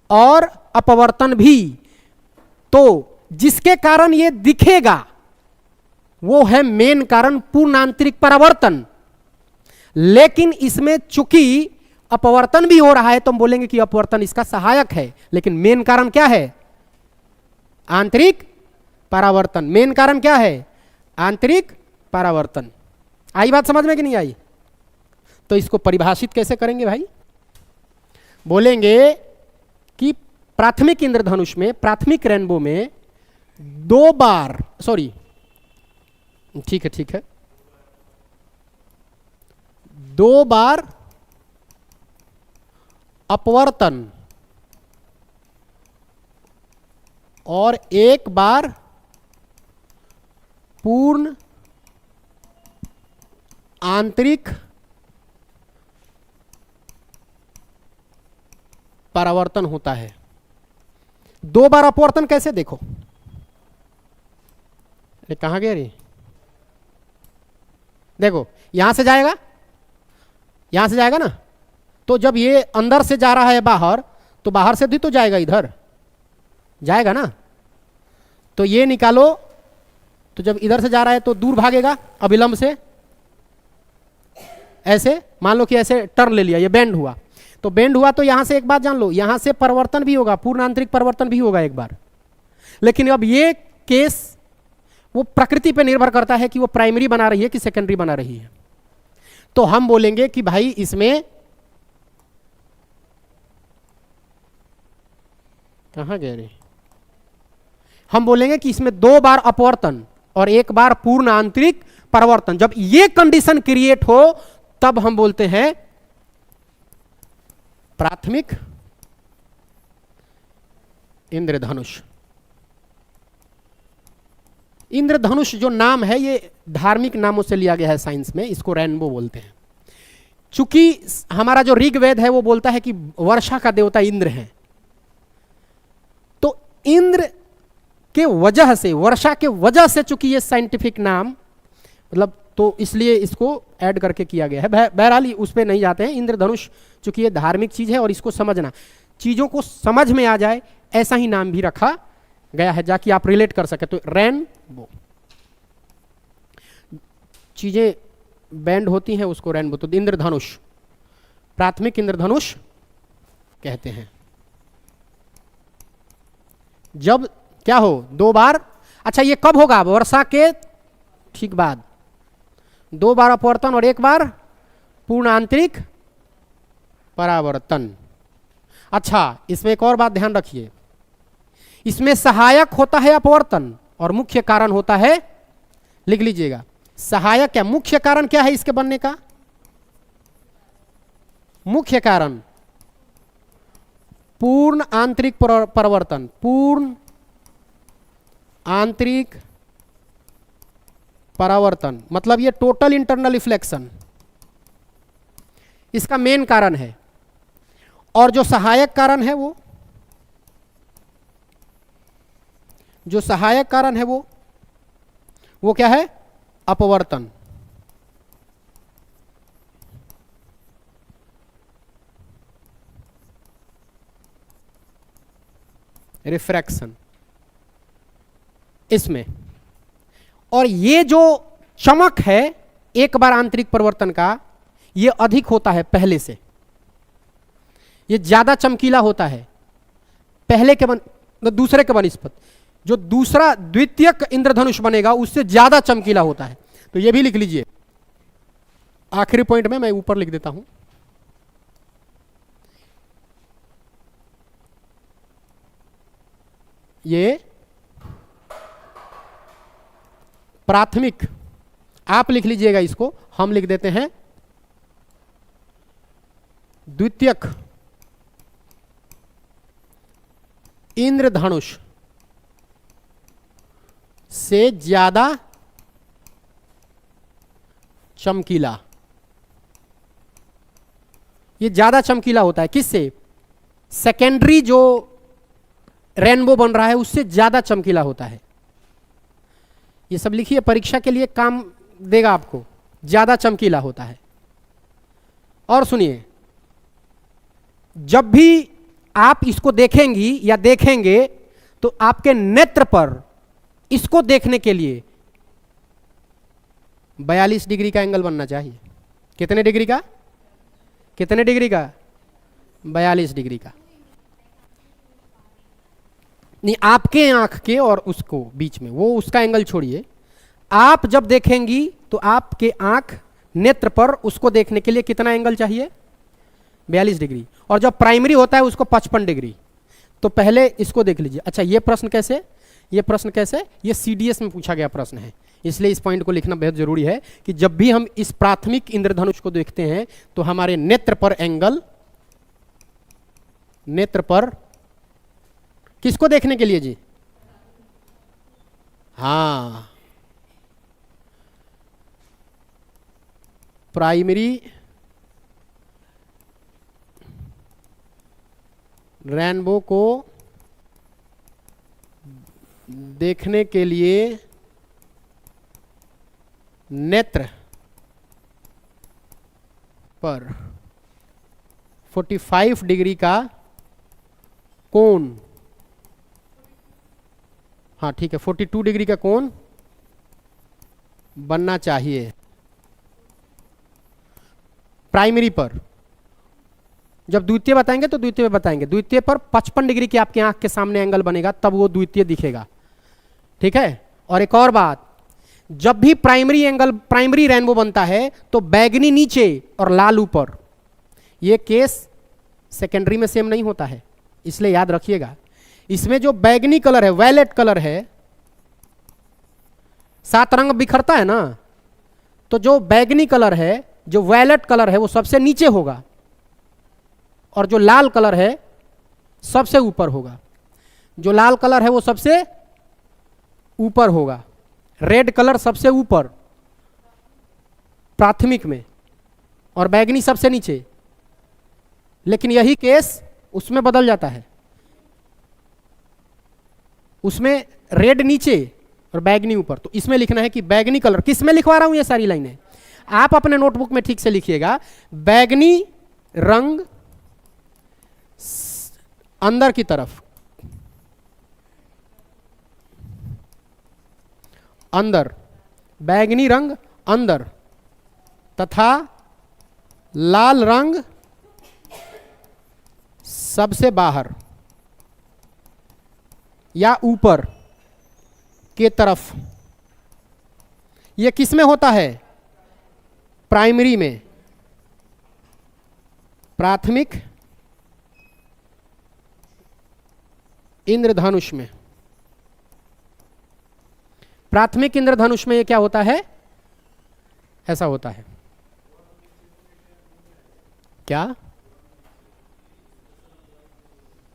और अपवर्तन भी। तो जिसके कारण ये दिखेगा वो है मेन कारण पूर्ण आंतरिक परावर्तन। लेकिन इसमें चूंकि अपवर्तन भी हो रहा है तो हम बोलेंगे कि अपवर्तन इसका सहायक है, लेकिन मेन कारण क्या है, आंतरिक परावर्तन। मेन कारण क्या है, आंतरिक परावर्तन। आई बात समझ में कि नहीं आई? तो इसको परिभाषित कैसे करेंगे भाई? बोलेंगे कि प्राथमिक इंद्रधनुष में, प्राथमिक रेनबो में 2 बार, सॉरी ठीक है, 2 बार अपवर्तन और 1 बार पूर्ण आंतरिक परावर्तन होता है। 2 बार अपवर्तन कैसे, देखो ये कहां गया रे, देखो यहां से जाएगा, यहां से जाएगा ना, तो जब ये अंदर से जा रहा है बाहर, तो बाहर से भी तो जाएगा, इधर जाएगा ना। तो ये निकालो, तो जब इधर से जा रहा है तो दूर भागेगा अविलंब से, ऐसे मान लो कि ऐसे टर्न ले लिया, ये बेंड हुआ, तो बेंड हुआ तो यहां से एक बात जान लो, यहां से परिवर्तन भी होगा, पूर्ण आंतरिक परिवर्तन भी होगा एक बार। लेकिन अब ये केस वो प्रकृति पे निर्भर करता है कि वो प्राइमरी बना रही है कि सेकेंडरी बना रही है। तो हम बोलेंगे कि भाई इसमें कहां गए रे, हम बोलेंगे कि इसमें 2 बार अपवर्तन और 1 बार पूर्ण आंतरिक परिवर्तन। जब ये कंडीशन क्रिएट हो तब हम बोलते हैं प्राथमिक इंद्रधनुष। इंद्रधनुष जो नाम है ये धार्मिक नामों से लिया गया है साइंस में, इसको रेनबो बोलते हैं। चूंकि हमारा जो ऋग्वेद है वो बोलता है कि वर्षा का देवता इंद्र है, तो इंद्र के वजह से, वर्षा के वजह से चूंकि ये साइंटिफिक नाम, मतलब तो इसलिए इसको ऐड करके किया गया है। बहरहाल उस पर नहीं जाते हैं। इंद्रधनुष चूंकि ये धार्मिक चीज है और इसको समझना, चीजों को समझ में आ जाए, ऐसा ही नाम भी रखा गया है जाकि आप रिलेट कर सके। तो रेनबो, चीजें बैंड होती हैं उसको रेनबो। तो इंद्रधनुष, प्राथमिक इंद्रधनुष कहते हैं। जब क्या हो, 2 बार, अच्छा ये कब होगा, वर्षा के ठीक बाद, 2 बार अपवर्तन और 1 बार पूर्ण आंतरिक परावर्तन। अच्छा इसमें एक और बात ध्यान रखिए, इसमें सहायक होता है अपवर्तन और मुख्य कारण होता है, लिख लीजिएगा, सहायक क्या, मुख्य कारण क्या है इसके बनने का, मुख्य कारण पूर्ण आंतरिक परिवर्तन, पूर्ण आंतरिक परावर्तन, मतलब ये टोटल इंटरनल रिफ्लेक्शन इसका मेन कारण है। और जो सहायक कारण है जो सहायक कारण है वो क्या है, अपवर्तन। रिफ्रैक्शन इसमें। और ये जो चमक है एक बार आंतरिक परिवर्तन का, ये अधिक होता है पहले से, ये ज्यादा चमकीला होता है पहले के दूसरे के बनिस्पत। जो दूसरा द्वितीयक इंद्रधनुष बनेगा उससे ज्यादा चमकीला होता है। तो ये भी लिख लीजिए, आखिरी पॉइंट में मैं ऊपर लिख देता हूं। ये प्राथमिक, आप लिख लीजिएगा इसको, हम लिख देते हैं द्वितीयक इंद्रधनुष से ज्यादा चमकीला। ये ज्यादा चमकीला होता है किससे? सेकेंडरी जो रेनबो बन रहा है उससे ज्यादा चमकीला होता है। ये सब लिखिए, परीक्षा के लिए काम देगा आपको, ज्यादा चमकीला होता है। और सुनिए, जब भी आप इसको देखेंगी या देखेंगे तो आपके नेत्र पर इसको देखने के लिए 42 डिग्री का एंगल बनना चाहिए। कितने डिग्री का? कितने डिग्री का? 42 डिग्री का। नहीं, आपके आंख के और उसको बीच में, वो उसका एंगल छोड़िए। आप जब देखेंगी तो आपके आंख नेत्र पर उसको देखने के लिए कितना एंगल चाहिए? 42 डिग्री। और जब प्राइमरी होता है उसको 55 डिग्री। तो पहले इसको देख लीजिए। अच्छा, ये प्रश्न कैसे? ये प्रश्न कैसे? ये सीडीएस में पूछा गया प्रश्न है, इसलिए इस पॉइंट को लिखना बेहद जरूरी है कि जब भी हम इस प्राथमिक इंद्रधनुष को देखते हैं तो हमारे नेत्र पर एंगल, नेत्र पर किसको देखने के लिए जी? हां, प्राइमरी रेनबो को देखने के लिए नेत्र पर 45 डिग्री का कोण, हाँ ठीक है, 42 डिग्री का कोण बनना चाहिए प्राइमरी पर। जब द्वितीय बताएंगे तो द्वितीय बताएंगे, द्वितीय पर 55 डिग्री की आपकी आंख के सामने एंगल बनेगा, तब वो द्वितीय दिखेगा। ठीक है। और एक और बात, जब भी प्राइमरी एंगल, प्राइमरी रेनबो बनता है तो बैगनी नीचे और लाल ऊपर। ये केस सेकेंडरी में सेम नहीं होता है, इसलिए याद रखिएगा। इसमें जो बैगनी कलर है, वैलेट कलर है, 7 रंग बिखरता है ना, तो जो बैगनी कलर है, जो वैलेट कलर है, वो सबसे नीचे होगा और जो लाल कलर है सबसे ऊपर होगा। जो लाल कलर है वो सबसे ऊपर होगा, रेड कलर सबसे ऊपर प्राथमिक में, और बैगनी सबसे नीचे। लेकिन यही केस उसमें बदल जाता है, उसमें रेड नीचे और बैगनी ऊपर। तो इसमें लिखना है कि बैगनी कलर, किस में लिखवा रहा हूं ये सारी लाइनें, आप अपने नोटबुक में ठीक से लिखिएगा। बैगनी रंग अंदर की तरफ, अंदर, बैगनी रंग अंदर तथा लाल रंग सबसे बाहर या ऊपर के तरफ। यह किस में होता है? प्राइमरी में, प्राथमिक इंद्रधनुष में। प्राथमिक इंद्रधनुष में ये क्या होता है? ऐसा होता है। क्या?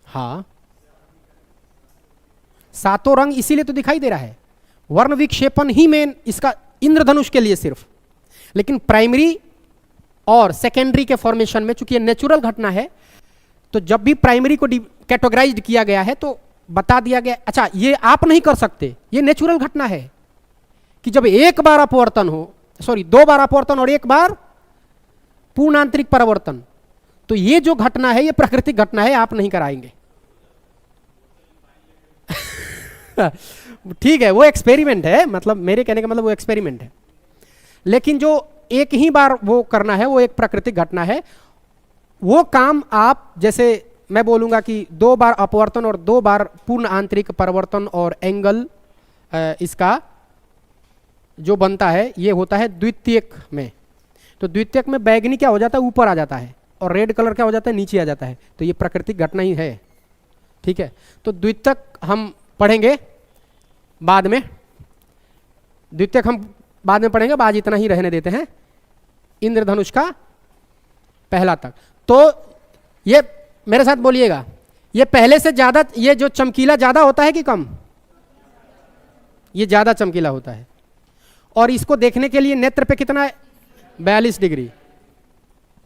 हाँ, 7 रंग इसीलिए तो दिखाई दे रहा है, वर्ण विक्षेपण ही मेन इसका इंद्रधनुष के लिए सिर्फ। लेकिन प्राइमरी और सेकेंडरी के फॉर्मेशन में, चूंकि ये नेचुरल घटना है, तो जब भी प्राइमरी को कैटेगराइज्ड किया गया है तो बता दिया गया, अच्छा ये आप नहीं कर सकते, ये नेचुरल घटना है कि जब एक बार अपवर्तन हो, सॉरी 2 बार अपवर्तन और 1 बार पूर्ण आंतरिक परावर्तन, तो ये जो घटना है ये प्राकृतिक घटना है, आप नहीं कराएंगे। ठीक है, वो एक्सपेरिमेंट है, मतलब मेरे कहने का मतलब वो एक्सपेरिमेंट है। लेकिन जो एक ही बार वो करना है वो एक प्राकृतिक घटना है। वो काम आप, जैसे मैं बोलूंगा कि 2 बार अपवर्तन और 2 बार पूर्ण आंतरिक परिवर्तन और एंगल इसका जो बनता है ये होता है द्वितीयक में। तो द्वितीयक में बैगनी क्या हो जाता है, ऊपर आ जाता है, और रेड कलर क्या हो जाता है, नीचे आ जाता है। तो ये प्राकृतिक घटना ही है, ठीक है। तो द्वितीयक हम पढ़ेंगे बाद में, द्वितीयक हम बाद में पढ़ेंगे, आज इतना ही रहने देते हैं इंद्रधनुष का पहला तक। तो ये मेरे साथ बोलिएगा, ये पहले से ज्यादा, ये जो चमकीला ज्यादा होता है कि कम? ये ज्यादा चमकीला होता है। और इसको देखने के लिए नेत्र पे कितना है, 42 डिग्री,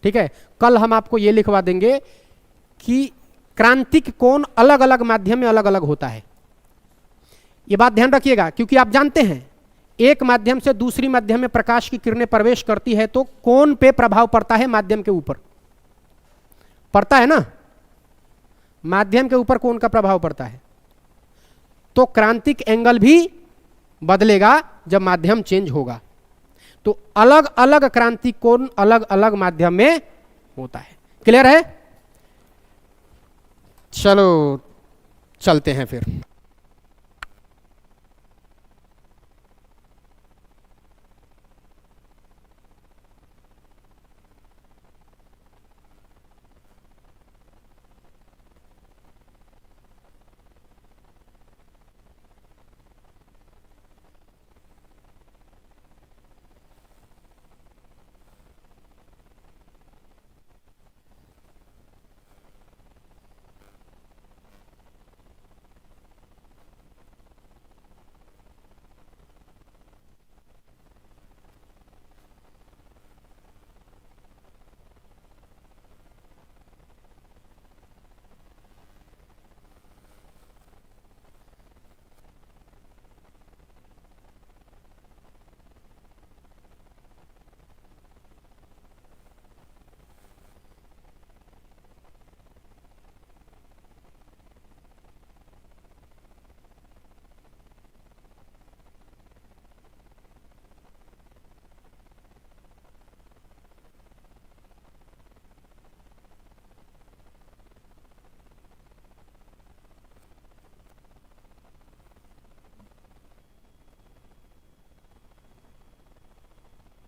ठीक है। कल हम आपको ये लिखवा देंगे कि क्रांतिक कोण अलग अलग माध्यम में अलग अलग होता है। ये बात ध्यान रखिएगा, क्योंकि आप जानते हैं एक माध्यम से दूसरी माध्यम में प्रकाश की किरणें प्रवेश करती है तो कोण पे प्रभाव पड़ता है, माध्यम के ऊपर पड़ता है ना, माध्यम के ऊपर कोण का प्रभाव पड़ता है। तो क्रांतिक एंगल भी बदलेगा जब माध्यम चेंज होगा। तो अलग अलग क्रांतिक कोण अलग अलग माध्यम में होता है। क्लियर है? चलो चलते हैं फिर।